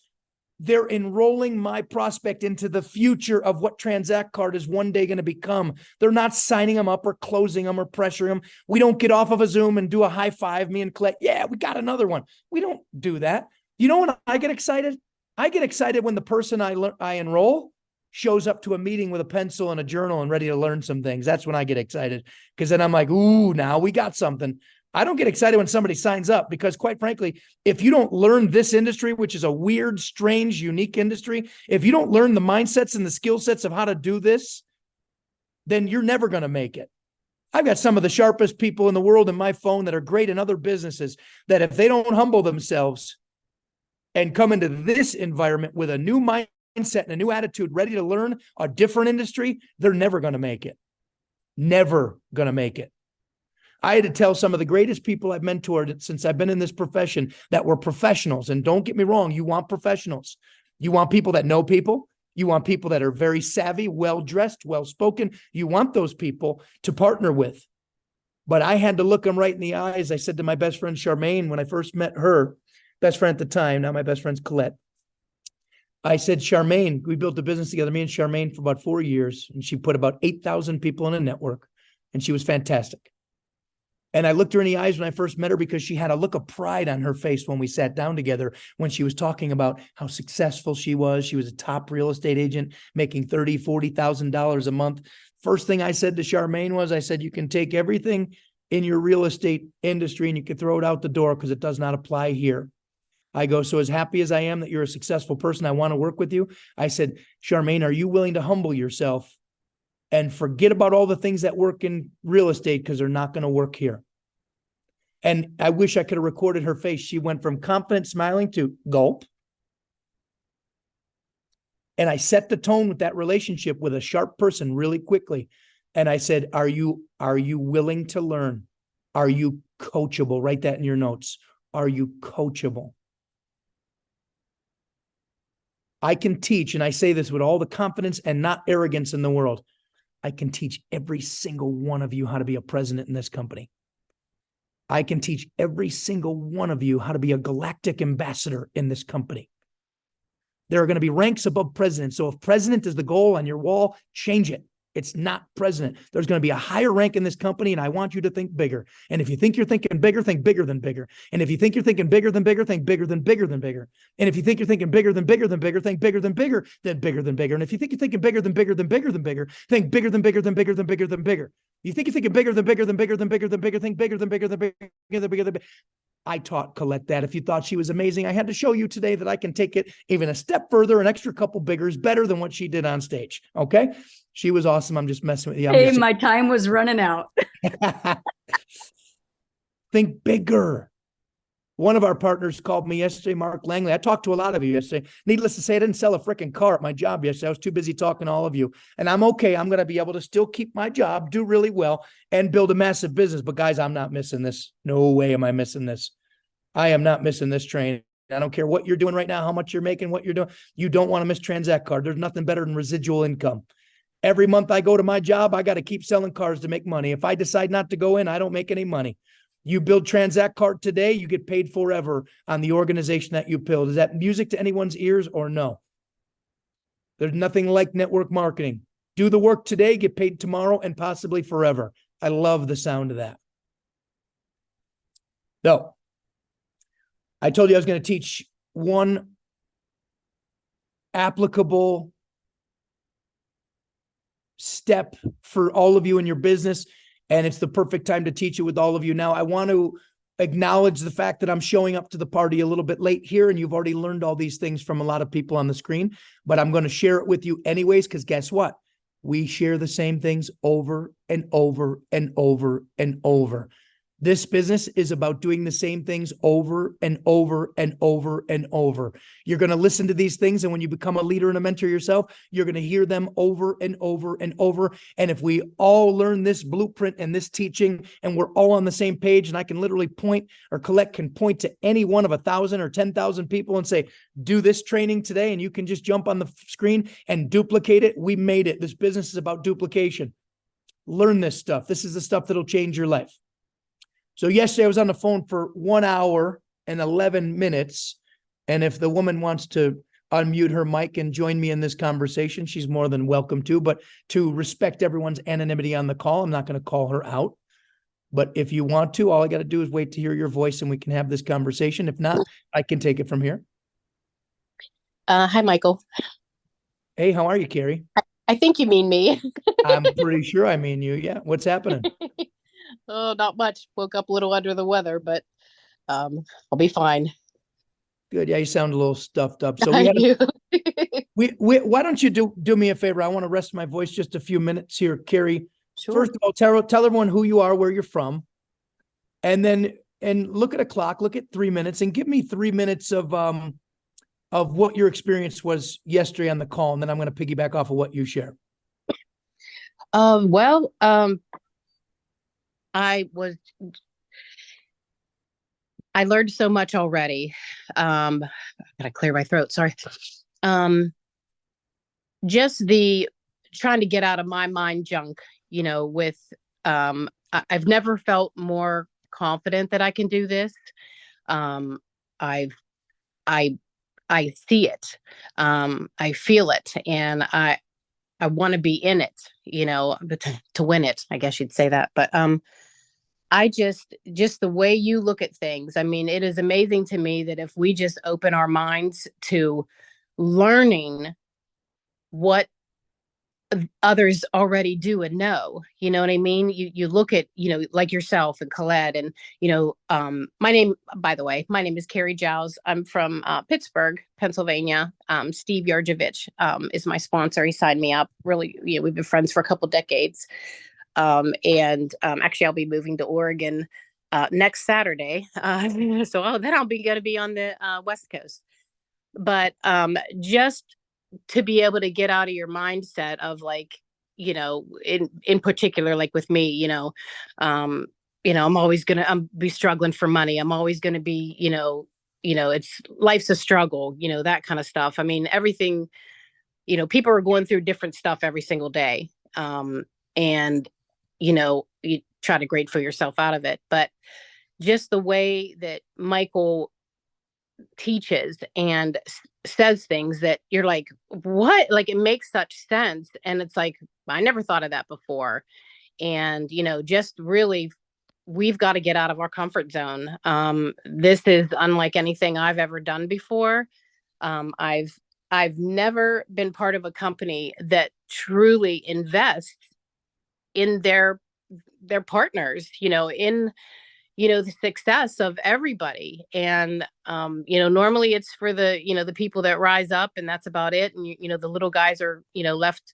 They're enrolling my prospect into the future of what Transact Card is one day going to become. They're not signing them up or closing them or pressuring them. We don't get off of a Zoom and do a high five, me and Colette. Yeah, we got another one. We don't do that. You know when I get excited? I get excited when the person I enroll shows up to a meeting with a pencil and a journal and ready to learn some things. That's when I get excited, because then I'm like, ooh, now we got something. I don't get excited when somebody signs up because, quite frankly, if you don't learn this industry, which is a weird, strange, unique industry, if you don't learn the mindsets and the skill sets of how to do this, then you're never going to make it. I've got some of the sharpest people in the world in my phone that are great in other businesses that if they don't humble themselves and come into this environment with a new mindset and a new attitude, ready to learn a different industry, they're never going to make it. Never going to make it. I had to tell some of the greatest people I've mentored since I've been in this profession that were professionals. And don't get me wrong, you want professionals. You want people that know people. You want people that are very savvy, well-dressed, well-spoken. You want those people to partner with. But I had to look them right in the eyes. I said to my best friend, Charmaine, when I first met her, best friend at the time, now my best friend's Colette. I said, Charmaine, we built a business together, me and Charmaine, for about 4 years. And she put about 8,000 people in a network. And she was fantastic. And I looked her in the eyes when I first met her because she had a look of pride on her face when we sat down together, when she was talking about how successful she was. She was a top real estate agent making $30,000, $40,000 a month. First thing I said to Charmaine was, I said, you can take everything in your real estate industry and you can throw it out the door because it does not apply here. I go, so as happy as I am that you're a successful person, I want to work with you. I said, Charmaine, are you willing to humble yourself and forget about all the things that work in real estate because they're not going to work here? And I wish I could have recorded her face. She went from confident smiling to gulp. And I set the tone with that relationship with a sharp person really quickly. And I said, are you willing to learn? Are you coachable? Write that in your notes. Are you coachable? I can teach, and I say this with all the confidence and not arrogance in the world. I can teach every single one of you how to be a president in this company. I can teach every single one of you how to be a galactic ambassador in this company. There are going to be ranks above president. So if president is the goal on your wall, change it. It's not president. There's going to be a higher rank in this company, and I want you to think bigger. And if you think you're thinking bigger, think bigger than bigger. And if you think you're thinking bigger than bigger, think bigger than bigger than bigger. And if you think you're thinking bigger than bigger than bigger, think bigger than bigger than bigger than bigger. And if you think you're thinking bigger than bigger than bigger than bigger, think bigger than bigger than bigger than bigger than bigger. You think you're thinking bigger than bigger than bigger than bigger than bigger, think bigger than bigger than bigger than bigger than bigger. I taught Colette that. If you thought she was amazing, I had to show you today that I can take it even a step further, an extra couple biggers, better than what she did on stage. Okay? She was awesome. I'm just messing with you. Hey, my time was running out. Think bigger. One of our partners called me yesterday, Mark Langley. I talked to a lot of you yesterday. Needless to say, I didn't sell a freaking car at my job yesterday. I was too busy talking to all of you. And I'm okay. I'm going to be able to still keep my job, do really well, and build a massive business. But guys, I'm not missing this. No way am I missing this. I am not missing this train. I don't care what you're doing right now, how much you're making, what you're doing. You don't want to miss Transact Card. There's nothing better than residual income. Every month I go to my job, I got to keep selling cars to make money. If I decide not to go in, I don't make any money. You build Transact Card today, you get paid forever on the organization that you build. Is that music to anyone's ears or no? There's nothing like network marketing. Do the work today, get paid tomorrow, and possibly forever. I love the sound of that. So, I told you I was going to teach one applicable step for all of you in your business, and it's the perfect time to teach it with all of you. Now, I want to acknowledge the fact that I'm showing up to the party a little bit late here, and you've already learned all these things from a lot of people on the screen, but I'm going to share it with you anyways, because guess what? We share the same things over and over and over and over. This business is about doing the same things over and over and over and over. You're going to listen to these things, and when you become a leader and a mentor yourself, you're going to hear them over and over and over. And if we all learn this blueprint and this teaching, and we're all on the same page, and I can literally point, or Colette can point to any one of 1,000 or 10,000 people and say, do this training today, and you can just jump on the screen and duplicate it. We made it. This business is about duplication. Learn this stuff. This is the stuff that'll change your life. So yesterday I was on the phone for 1 hour and 11 minutes. And if the woman wants to unmute her mic and join me in this conversation, she's more than welcome to. But to respect everyone's anonymity on the call, I'm not going to call her out. But if you want to, all I got to do is wait to hear your voice and we can have this conversation. If not, I can take it from here. Hi, Michael. Hey, how are you, Carrie? I think you mean me. I'm pretty sure I mean you. Yeah. What's happening? Oh, not much. Woke up a little under the weather, but I'll be fine. Good. Yeah, you sound a little stuffed up. So I do. why don't you do me a favor? I want to rest my voice just a few minutes here, Carrie. Sure. First of all, tell everyone who you are, where you're from, and look at a clock, look at 3 minutes, and give me 3 minutes of what your experience was yesterday on the call, and then I'm going to piggyback off of what you share. I learned so much already. I gotta clear my throat. Sorry. Just the trying to get out of my mind junk, with, I've never felt more confident that I can do this. I see it. I feel it, and I want to be in it, but to win it, I guess you'd say that. But I just the way you look at things, I mean, it is amazing to me that if we just open our minds to learning what others already do and know, you know what I mean? You look at, like yourself and Colette, and, my name, by the way, my name is Carrie Giles. I'm from Pittsburgh, Pennsylvania. Steve Yarjevich is my sponsor. He signed me up. Really, we've been friends for a couple decades. Actually, I'll be moving to Oregon next Saturday. So then I'll be going to be on the West Coast. But just to be able to get out of your mindset of, like, in particular, like with me, I'm always going to be struggling for money. I'm always going to be, it's life's a struggle, that kind of stuff. I mean, everything, people are going through different stuff every single day. And you try to grade for yourself out of it. But just the way that Michael teaches and says things that you're like, what? Like, it makes such sense. And it's like, I never thought of that before. And, just really, we've got to get out of our comfort zone. This is unlike anything I've ever done before. I've never been part of a company that truly invests in their partners, in, the success of everybody. And, normally it's for the, the people that rise up, and that's about it. And, the little guys are, left,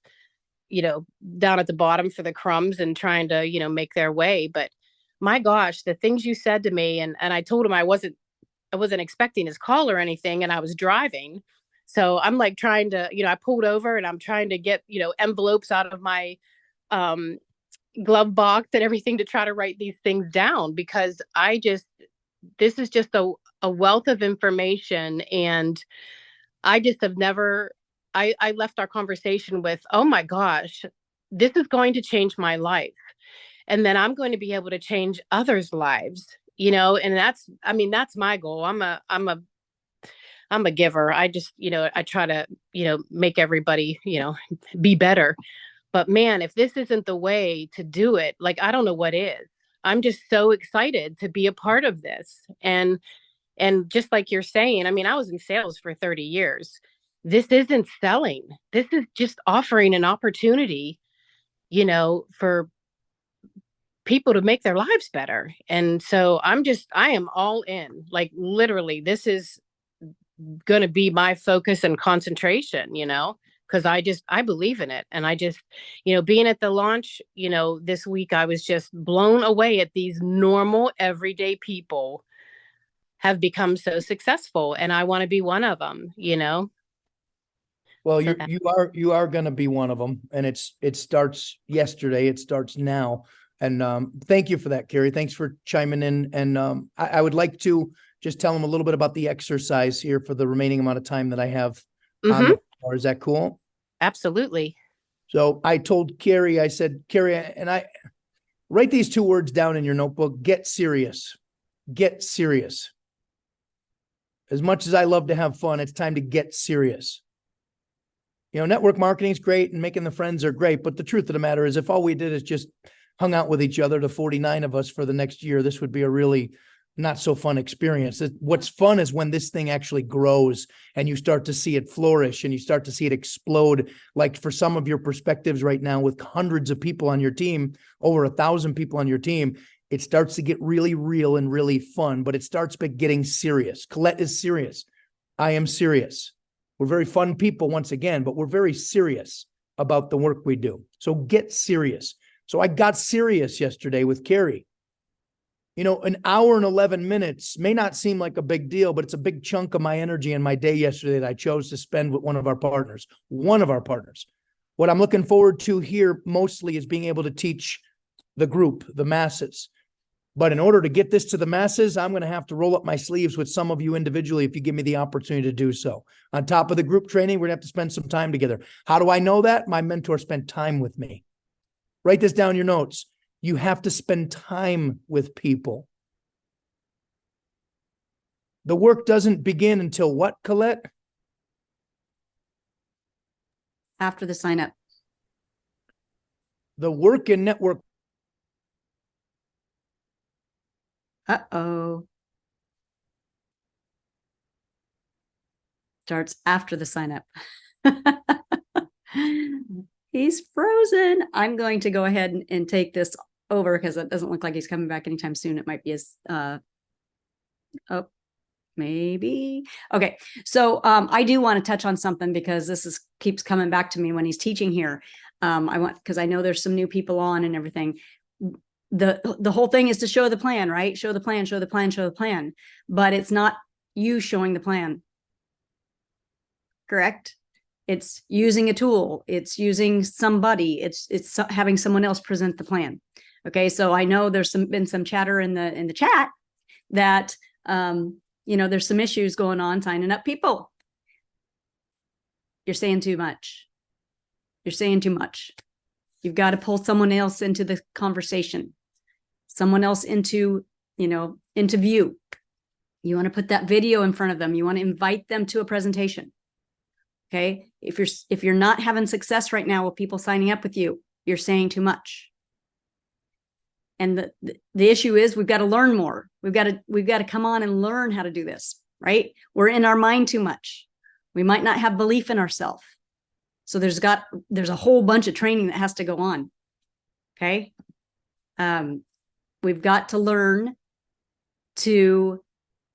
down at the bottom for the crumbs and trying to, make their way. But my gosh, the things you said to me, and I told him I wasn't wasn't expecting his call or anything, and I was driving. So I'm like trying to, I pulled over and I'm trying to get, envelopes out of my glove box and everything to try to write these things down, because this is just a wealth of information. And I just have never, I left our conversation with, oh my gosh, this is going to change my life. And then I'm going to be able to change others' lives, and that's my goal. I'm a giver. I just, I try to, make everybody, be better. But man, if this isn't the way to do it, like, I don't know what is. I'm just so excited to be a part of this. And just like you're saying, I mean, I was in sales for 30 years. This isn't selling. This is just offering an opportunity, for people to make their lives better. And so I am all in. Like, literally, this is going to be my focus and concentration, because I believe in it. And I just, being at the launch, this week, I was just blown away at these normal, everyday people have become so successful. And I want to be one of them, Well, So you are going to be one of them, and it starts yesterday. It starts now. And thank you for that, Carrie. Thanks for chiming in. And I would like to just tell them a little bit about the exercise here for the remaining amount of time that I have on the floor. Is that cool? Absolutely. So I told Carrie, I said, Carrie, and I write these 2 words down in your notebook: get serious. Get serious. As much as I love to have fun, it's time to get serious. Network marketing is great and making the friends are great. But the truth of the matter is, if all we did is just hung out with each other, the 49 of us, for the next year, this would be a really not so fun experience. What's fun is when this thing actually grows and you start to see it flourish and you start to see it explode. Like, for some of your perspectives right now, with hundreds of people on your team, over 1,000 people on your team, it starts to get really real and really fun, but it starts by getting serious. Colette is serious. I am serious. We're very fun people once again, but we're very serious about the work we do. So get serious. So I got serious yesterday with Carrie. An hour and 11 minutes may not seem like a big deal, but it's a big chunk of my energy in my day yesterday that I chose to spend with one of our partners. What I'm looking forward to here mostly is being able to teach the group, the masses. But in order to get this to the masses, I'm going to have to roll up my sleeves with some of you individually if you give me the opportunity to do so. On top of the group training, we're going to have to spend some time together. How do I know that? My mentor spent time with me. Write this down in your notes. You have to spend time with people. The work doesn't begin until what, Colette? After the sign up. The work in network. Uh-oh. Starts after the sign up. He's frozen. I'm going to go ahead and take this over because it doesn't look like he's coming back anytime soon. It might be his, oh, maybe. Okay. So I do want to touch on something because this keeps coming back to me when he's teaching here. Because I know there's some new people on and everything. The whole thing is to show the plan, right? Show the plan, show the plan, show the plan. But it's not you showing the plan. Correct? It's using a tool. It's using somebody. It's having someone else present the plan. Okay, so I know there's been some chatter in the chat that there's some issues going on signing up people. You're saying too much. You're saying too much. You've got to pull someone else into the conversation, someone else into view. You want to put that video in front of them. You want to invite them to a presentation. Okay. If you're not having success right now with people signing up with you, you're saying too much. And the issue is we've got to learn more. We've got to come on and learn how to do this, right? We're in our mind too much. We might not have belief in ourselves. So there's a whole bunch of training that has to go on. Okay. We've got to learn to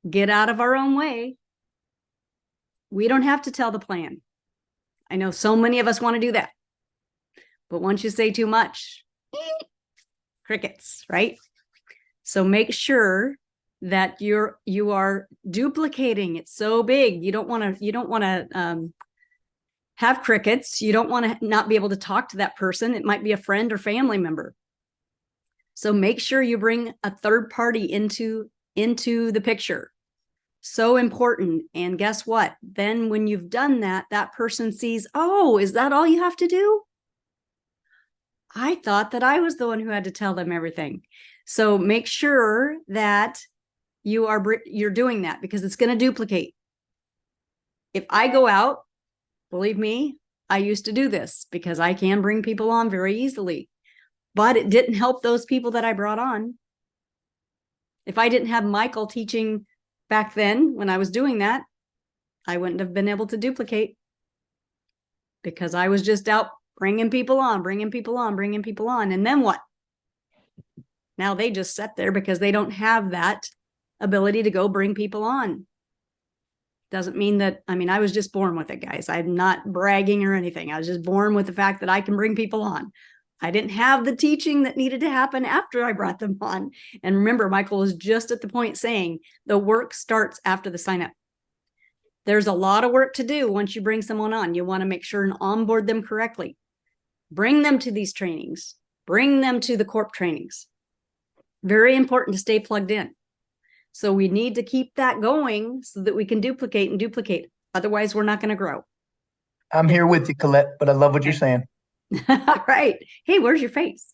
get out of our own way. We don't have to tell the plan. I know so many of us want to do that. But once you say too much, crickets, right? So make sure that you are duplicating. It's so big. You don't want to have crickets. You don't want to not be able to talk to that person. It might be a friend or family member. So make sure you bring a third party into the picture. So important. And guess what? Then when you've done that, that person sees, oh, is that all you have to do? I thought that I was the one who had to tell them everything. So make sure that you're doing that, because it's going to duplicate. If I go out, believe me, I used to do this because I can bring people on very easily, but it didn't help those people that I brought on. If I didn't have Michael teaching back then when I was doing that, I wouldn't have been able to duplicate, because I was just out bringing people on. And then what? Now they just sit there because they don't have that ability to go bring people on. Doesn't mean that, I mean, I was just born with it, guys. I'm not bragging or anything. I was just born with the fact that I can bring people on. I didn't have the teaching that needed to happen after I brought them on. And remember, Michael was just at the point saying the work starts after the sign up. There's a lot of work to do once you bring someone on. You want to make sure and onboard them correctly. Bring them to these trainings. Bring them to the corp trainings. Very important to stay plugged in. So we need to keep that going so that we can duplicate and duplicate. Otherwise, we're not going to grow. I'm here with you, Colette, but I love what you're saying. All right. Hey, where's your face?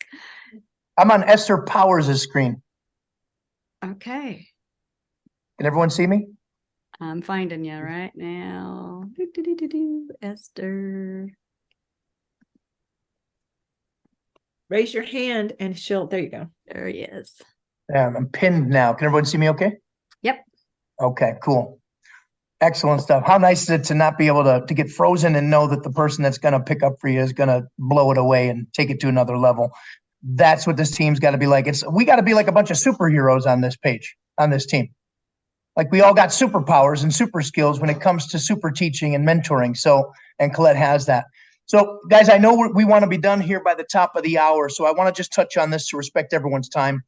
I'm on Esther Powers' screen. Okay. Can everyone see me? I'm finding you right now. Esther. Raise your hand and there you go. There he is. Yeah, I'm pinned now. Can everyone see me okay? Yep. Okay, cool. Excellent stuff. How nice is it to not be able to get frozen and know that the person that's going to pick up for you is going to blow it away and take it to another level. That's what this team's got to be like. We got to be like a bunch of superheroes on this page, on this team. Like we all got superpowers and super skills when it comes to super teaching and mentoring. So, and Colette has that. So guys, I know we want to be done here by the top of the hour. So I want to just touch on this to respect everyone's time.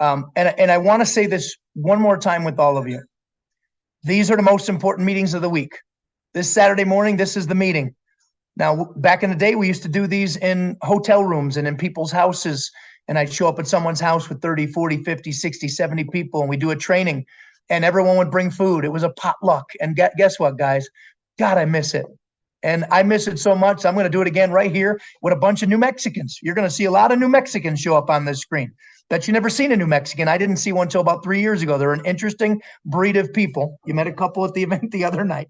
And I want to say this one more time with all of you. These are the most important meetings of the week. This Saturday morning, this is the meeting. Now, back in the day, we used to do these in hotel rooms and in people's houses. And I'd show up at someone's house with 30, 40, 50, 60, 70 people, and we do a training and everyone would bring food. It was a potluck. And guess what, guys? God, I miss it. And I miss it so much. I'm going to do it again right here with a bunch of New Mexicans. You're going to see a lot of New Mexicans show up on this screen. Bet you never seen a New Mexican. I didn't see one until about 3 years ago. They're an interesting breed of people. You met a couple at the event the other night.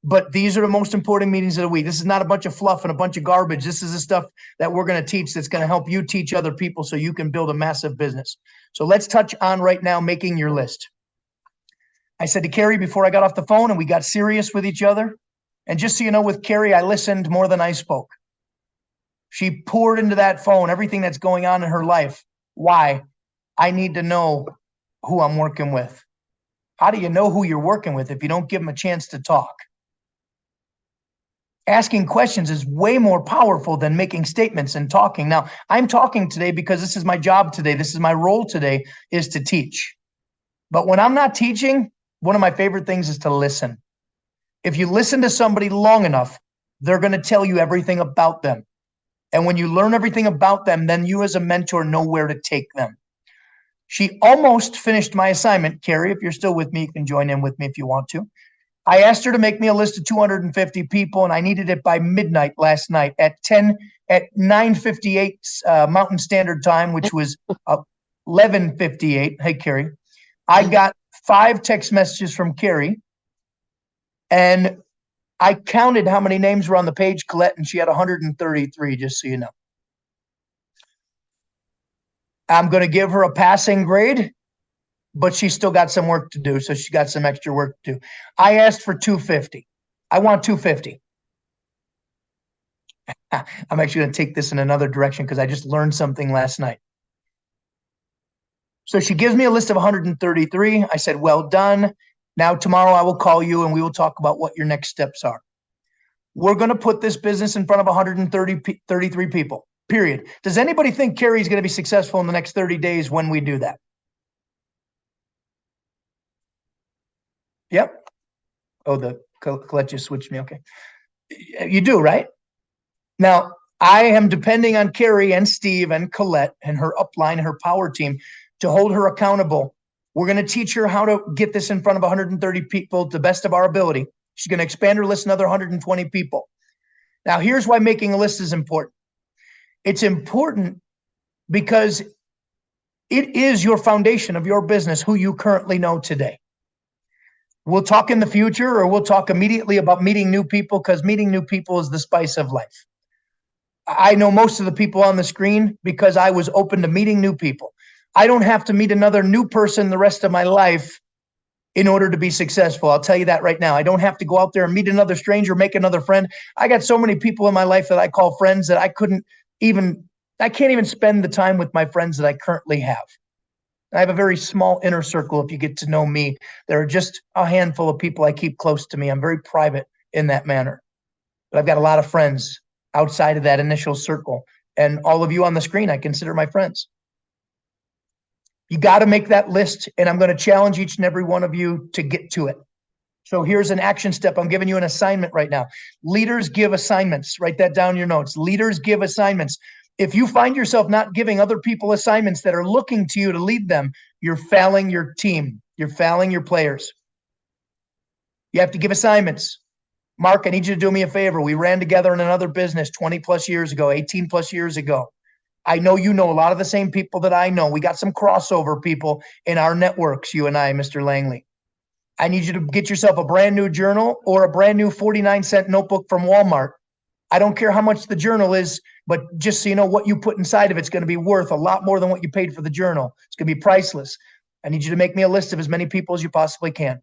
But these are the most important meetings of the week. This is not a bunch of fluff and a bunch of garbage. This is the stuff that we're going to teach that's going to help you teach other people so you can build a massive business. So let's touch on right now making your list. I said to Carrie before I got off the phone and we got serious with each other. And just so you know, with Carrie, I listened more than I spoke. She poured into that phone everything that's going on in her life. Why? I need to know who I'm working with. How do you know who you're working with if you don't give them a chance to talk? Asking questions is way more powerful than making statements and talking. Now, I'm talking today because this is my job today. This is my role today, is to teach. But when I'm not teaching, one of my favorite things is to listen. If you listen to somebody long enough, they're going to tell you everything about them. And when you learn everything about them, then you as a mentor know where to take them. She almost finished my assignment. Carrie, if you're still with me, you can join in with me if you want to. I asked her to make me a list of 250 people, and I needed it by midnight last night at 9:58 Mountain Standard Time, which was 11:58. Hey, Carrie. I got 5 text messages from Carrie, and I counted how many names were on the page, Colette, and she had 133, just so you know. I'm going to give her a passing grade, but she's still got some work to do, so she got some extra work to do. I asked for 250. I want 250. I'm actually going to take this in another direction because I just learned something last night. So she gives me a list of 133. I said, well done. Now, tomorrow I will call you and we will talk about what your next steps are. We're going to put this business in front of 133 people, period. Does anybody think Carrie's going to be successful in the next 30 days when we do that? Yep. Oh, the Colette just switched me. Okay. You do, right? Now, I am depending on Carrie and Steve and Colette and her upline, her power team to hold her accountable. We're going to teach her how to get this in front of 130 people to the best of our ability. She's going to expand her list another 120 people. Now, here's why making a list is important. It's important because it is your foundation of your business, who you currently know today. We'll talk in the future, or we'll talk immediately about meeting new people, because meeting new people is the spice of life. I know most of the people on the screen because I was open to meeting new people. I don't have to meet another new person the rest of my life in order to be successful. I'll tell you that right now. I don't have to go out there and meet another stranger, make another friend. I got so many people in my life that I call friends that I can't even spend the time with my friends that I currently have. I have a very small inner circle. If you get to know me, there are just a handful of people I keep close to me. I'm very private in that manner, but I've got a lot of friends outside of that initial circle. And all of you on the screen, I consider my friends. You got to make that list, and I'm going to challenge each and every one of you to get to it. So here's an action step. I'm giving you an assignment right now. Leaders give assignments. Write that down in your notes. Leaders give assignments. If you find yourself not giving other people assignments that are looking to you to lead them, you're failing your team. You're failing your players. You have to give assignments. Mark, I need you to do me a favor. We ran together in another business 20 plus years ago, 18 plus years ago. I know you know a lot of the same people that I know. We got some crossover people in our networks, you and I, Mr. Langley. I need you to get yourself a brand new journal or a brand new 49-cent notebook from Walmart. I don't care how much the journal is, but just so you know, what you put inside of it's going to be worth a lot more than what you paid for the journal. It's going to be priceless. I need you to make me a list of as many people as you possibly can.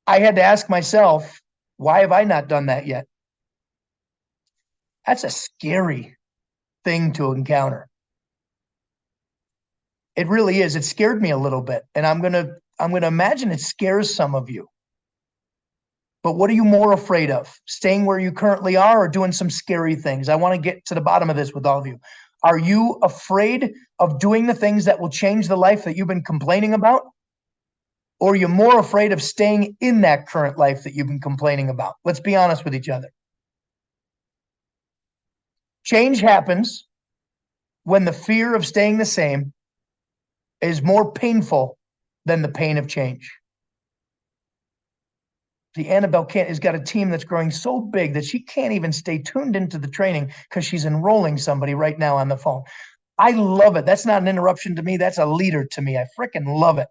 I had to ask myself, why have I not done that yet? That's a scary thing to encounter. It really is. It scared me a little bit, and I'm gonna imagine it scares some of you. But what are you more afraid of? Staying where you currently are, or doing some scary things? I want to get to the bottom of this with all of you. Are you afraid of doing the things that will change the life that you've been complaining about? Or are you more afraid of staying in that current life that you've been complaining about? Let's be honest with each other. Change happens when the fear of staying the same is more painful than the pain of change. The Annabelle has got a team that's growing so big that she can't even stay tuned into the training because she's enrolling somebody right now on the phone. I love it. That's not an interruption to me. That's a leader to me. I freaking love it.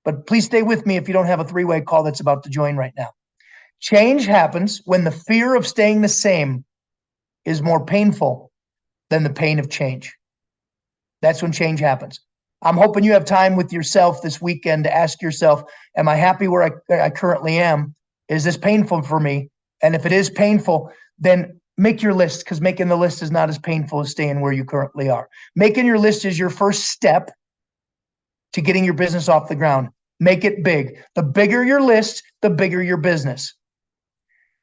But please stay with me if you don't have a three-way call that's about to join right now. Change happens when the fear of staying the same is more painful than the pain of change. That's when change happens. I'm hoping you have time with yourself this weekend to ask yourself, am I happy where I currently am? Is this painful for me? And if it is painful, then make your list, because making the list is not as painful as staying where you currently are. Making your list is your first step to getting your business off the ground. Make it big. The bigger your list, the bigger your business.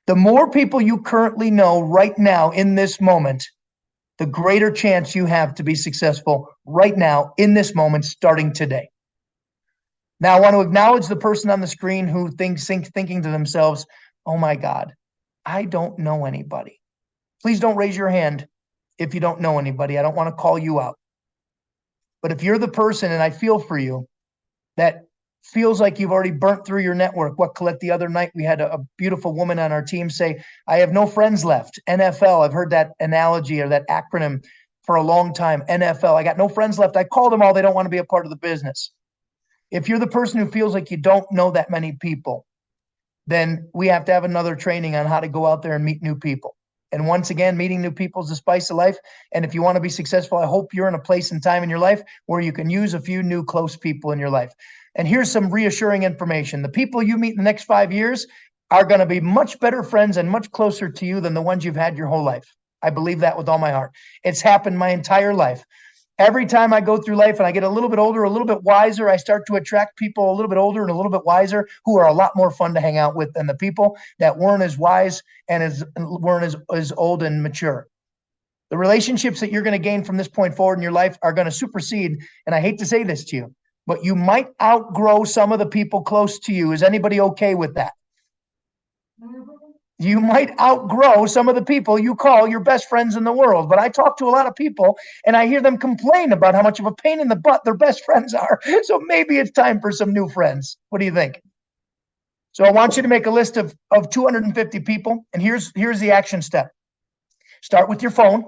The more people you currently know right now in this moment, the greater chance you have to be successful right now in this moment, starting today. Now, I want to acknowledge the person on the screen who thinking to themselves, oh my God, I don't know anybody. Please don't raise your hand if you don't know anybody. I don't want to call you out. But if you're the person, and I feel for you, that feels like you've already burnt through your network. What, Colette, the other night we had a beautiful woman on our team say, I have no friends left. NFL, I've heard that analogy or that acronym for a long time. NFL, I got no friends left. I call them all. They don't want to be a part of the business. If you're the person who feels like you don't know that many people, then we have to have another training on how to go out there and meet new people. And once again, meeting new people is the spice of life. And if you want to be successful, I hope you're in a place and time in your life where you can use a few new close people in your life. And here's some reassuring information. The people you meet in the next 5 years are going to be much better friends and much closer to you than the ones you've had your whole life. I believe that with all my heart. It's happened my entire life. Every time I go through life and I get a little bit older, a little bit wiser, I start to attract people a little bit older and a little bit wiser who are a lot more fun to hang out with than the people that weren't as wise and weren't as old and mature. The relationships that you're going to gain from this point forward in your life are going to supersede, and I hate to say this to you, but you might outgrow some of the people close to you. Is anybody okay with that? You might outgrow some of the people you call your best friends in the world. But I talk to a lot of people and I hear them complain about how much of a pain in the butt their best friends are. So maybe it's time for some new friends. What do you think? So I want you to make a list of 250 people. And here's the action step. Start with your phone,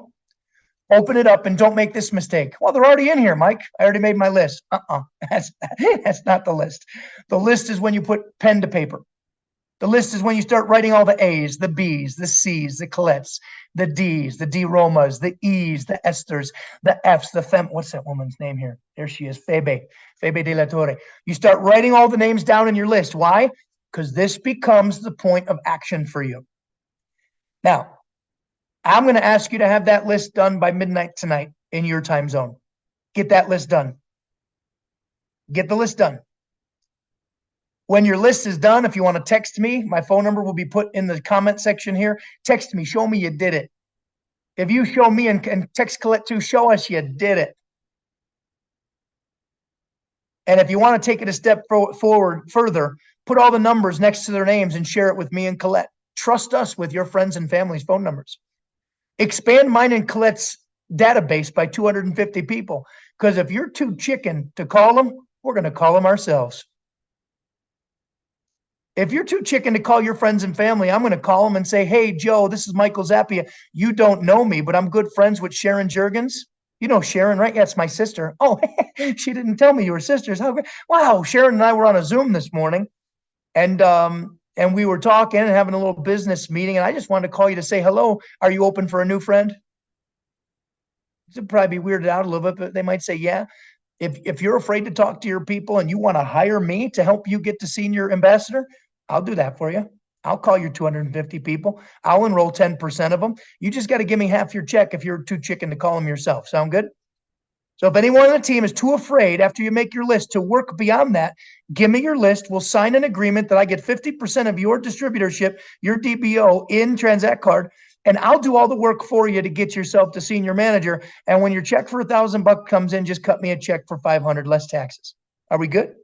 open it up, and don't make this mistake. Well, they're already in here, Mike. I already made my list. That's not the list. The list is when you put pen to paper. The list is when you start writing all the A's, the B's, the C's, the Colettes, the D's, the D Romas, the E's, the Esthers, the F's, the Fem. What's that woman's name here? There she is, Febe de la Torre. You start writing all the names down in your list. Why? Because this becomes the point of action for you. Now, I'm going to ask you to have that list done by midnight tonight in your time zone. Get that list done. Get the list done. When your list is done, if you want to text me, my phone number will be put in the comment section here. Text me, show me you did it. If you show me and text Colette too, show us you did it. And if you want to take it a step forward further, put all the numbers next to their names and share it with me and Colette. Trust us with your friends and family's phone numbers. Expand mine and Colette's database by 250 people. Because if you're too chicken to call them, we're going to call them ourselves. If you're too chicken to call your friends and family, I'm going to call them and say, hey, Joe, this is Michael Zappia. You don't know me, but I'm good friends with Sharon Jurgens. You know Sharon, right? Yeah, it's my sister. Oh, she didn't tell me you were sisters. How great. Wow, Sharon and I were on a Zoom this morning, and we were talking and having a little business meeting, and I just wanted to call you to say hello. Are you open for a new friend? It'd probably be weirded out a little bit, but they might say, yeah. If you're afraid to talk to your people and you want to hire me to help you get to senior ambassador, I'll do that for you. I'll call your 250 people. I'll enroll 10% of them. You just got to give me half your check if you're too chicken to call them yourself. Sound good? So if anyone on the team is too afraid after you make your list to work beyond that, give me your list. We'll sign an agreement that I get 50% of your distributorship, your DBO in Transact Card, and I'll do all the work for you to get yourself to senior manager. And when your check for $1,000 comes in, just cut me a check for 500 less taxes. Are we good?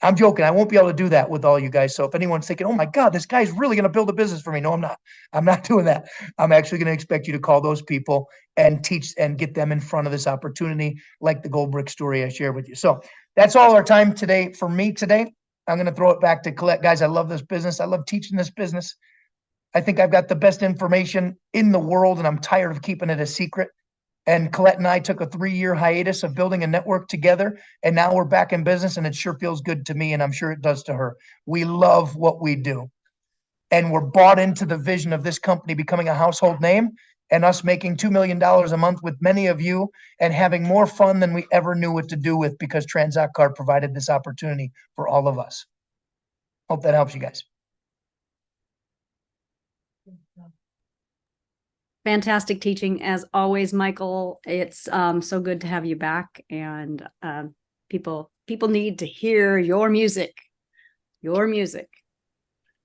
I'm joking. I won't be able to do that with all you guys. So if anyone's thinking, oh my God, this guy's really going to build a business for me. No, I'm not. I'm not doing that. I'm actually going to expect you to call those people and teach and get them in front of this opportunity, like the gold brick story I shared with you. So that's all our time today for me today. I'm going to throw it back to Colette. Guys, I love this business. I love teaching this business. I think I've got the best information in the world, and I'm tired of keeping it a secret. And Colette and I took a 3-year hiatus of building a network together, and now we're back in business, and it sure feels good to me, and I'm sure it does to her. We love what we do, and we're bought into the vision of this company becoming a household name and us making $2 million a month with many of you and having more fun than we ever knew what to do with, because Transact Card provided this opportunity for all of us. Hope that helps you guys. Fantastic teaching as always, Michael. It's so good to have you back, and people need to hear your music,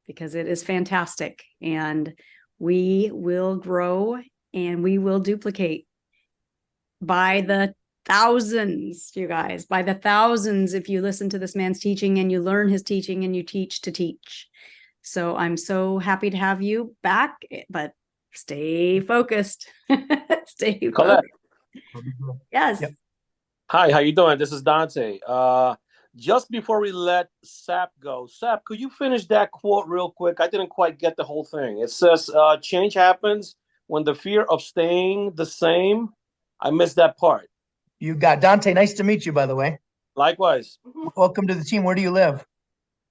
because it is fantastic, and we will grow and we will duplicate by the thousands, you guys, by the thousands, if you listen to this man's teaching and you learn his teaching and you teach to teach. So I'm so happy to have you back, but stay focused. Stay Colette. focused. Yes. Yep. Hi, how you doing? This is Dante. Just before we let Sap go, Sap, could you finish that quote real quick? I didn't quite get the whole thing. It says, change happens when the fear of staying the same. I missed that part. You got Dante. Nice to meet you, by the way. Likewise. Welcome to the team. Where do you live?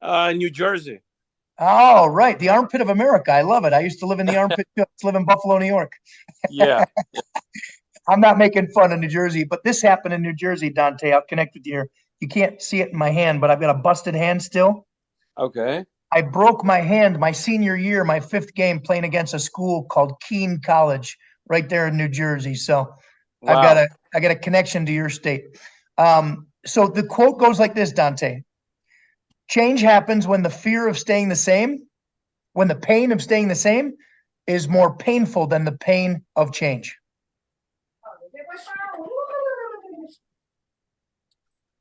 New Jersey. Oh, right. The armpit of America. I love it. I used to live in the armpit. I used to live in Buffalo, New York. Yeah. I'm not making fun of New Jersey, but this happened in New Jersey, Dante. I'll connect with you here. You can't see it in my hand, but I've got a busted hand still. Okay. I broke my hand my senior year, my 5th game, playing against a school called Keene College right there in New Jersey. So wow. I got a connection to your state. So the quote goes like this, Dante. Change happens when the fear of staying the same, when the pain of staying the same is more painful than the pain of change.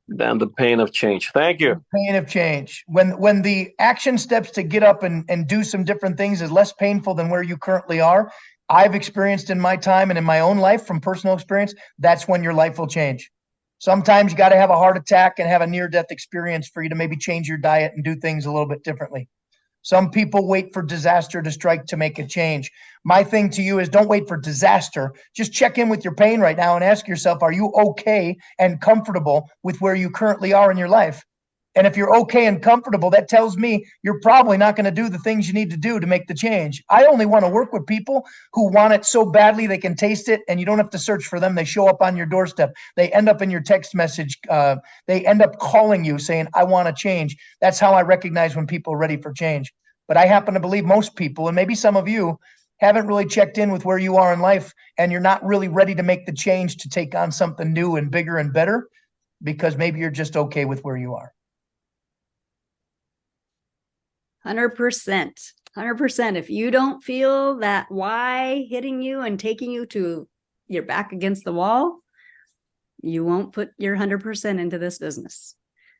than the pain of change. Thank you. Pain of change. When the action steps to get up and do some different things is less painful than where you currently are, I've experienced in my time and in my own life from personal experience, that's when your life will change. Sometimes you got to have a heart attack and have a near-death experience for you to maybe change your diet and do things a little bit differently. Some people wait for disaster to strike to make a change. My thing to you is don't wait for disaster. Just check in with your pain right now and ask yourself, are you okay and comfortable with where you currently are in your life? And if you're okay and comfortable, that tells me you're probably not going to do the things you need to do to make the change. I only want to work with people who want it so badly they can taste it, and you don't have to search for them. They show up on your doorstep. They end up in your text message. They end up calling you saying, I want to change. That's how I recognize when people are ready for change. But I happen to believe most people, and maybe some of you, haven't really checked in with where you are in life, and you're not really ready to make the change to take on something new and bigger and better, because maybe you're just okay with where you are. 100%. 100%. If you don't feel that why hitting you and taking you to your back against the wall, you won't put your 100% into this business.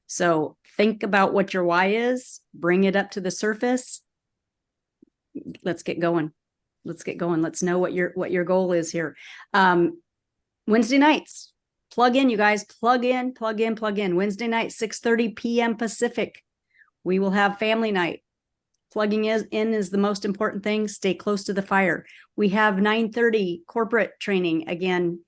So think about what your why is, bring it up to the surface. Let's get going. Let's get going. Let's know what your goal is here. Wednesday nights, plug in, you guys, plug in. Wednesday night, 6:30 p.m. Pacific. We will have family night. Plugging in is the most important thing. Stay close to the fire. We have 9:30 corporate training again.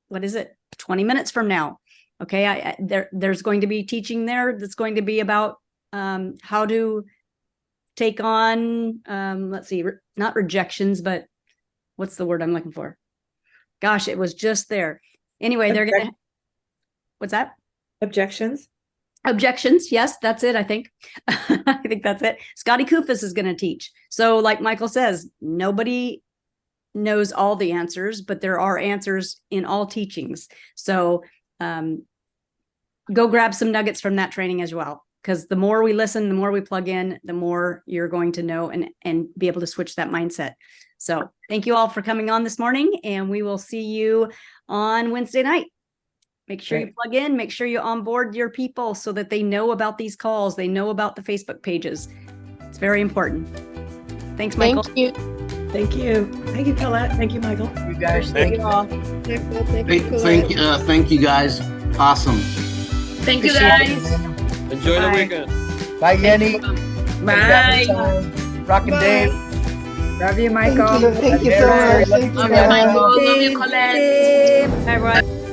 What is it? 20 minutes from now. Okay. There's going to be teaching there that's going to be about how to take on, let's see, not rejections, but what's the word I'm looking for? Gosh, it was just there. Anyway, they're going to, what's that? Objections. Objections. Yes, that's it. I think. I think that's it. Scotty Kufis is going to teach. So like Michael says, nobody knows all the answers, but there are answers in all teachings. So go grab some nuggets from that training as well, because the more we listen, the more we plug in, the more you're going to know and be able to switch that mindset. So thank you all for coming on this morning, and we will see you on Wednesday night. Make sure you plug in, make sure you onboard your people so that they know about these calls. They know about the Facebook pages. It's very important. Thanks, Michael. Thank you. Thank you. Thank you, Colette. Thank you, Michael. You guys, Thank you all. Thank you guys. Awesome. Thank you, guys. Enjoy the Bye. weekend. Bye, Yenny. Bye. Rockin' Dave. Love you, Michael. Thank you so much. Love you, Michael. Love you, Colette. Bye, everyone.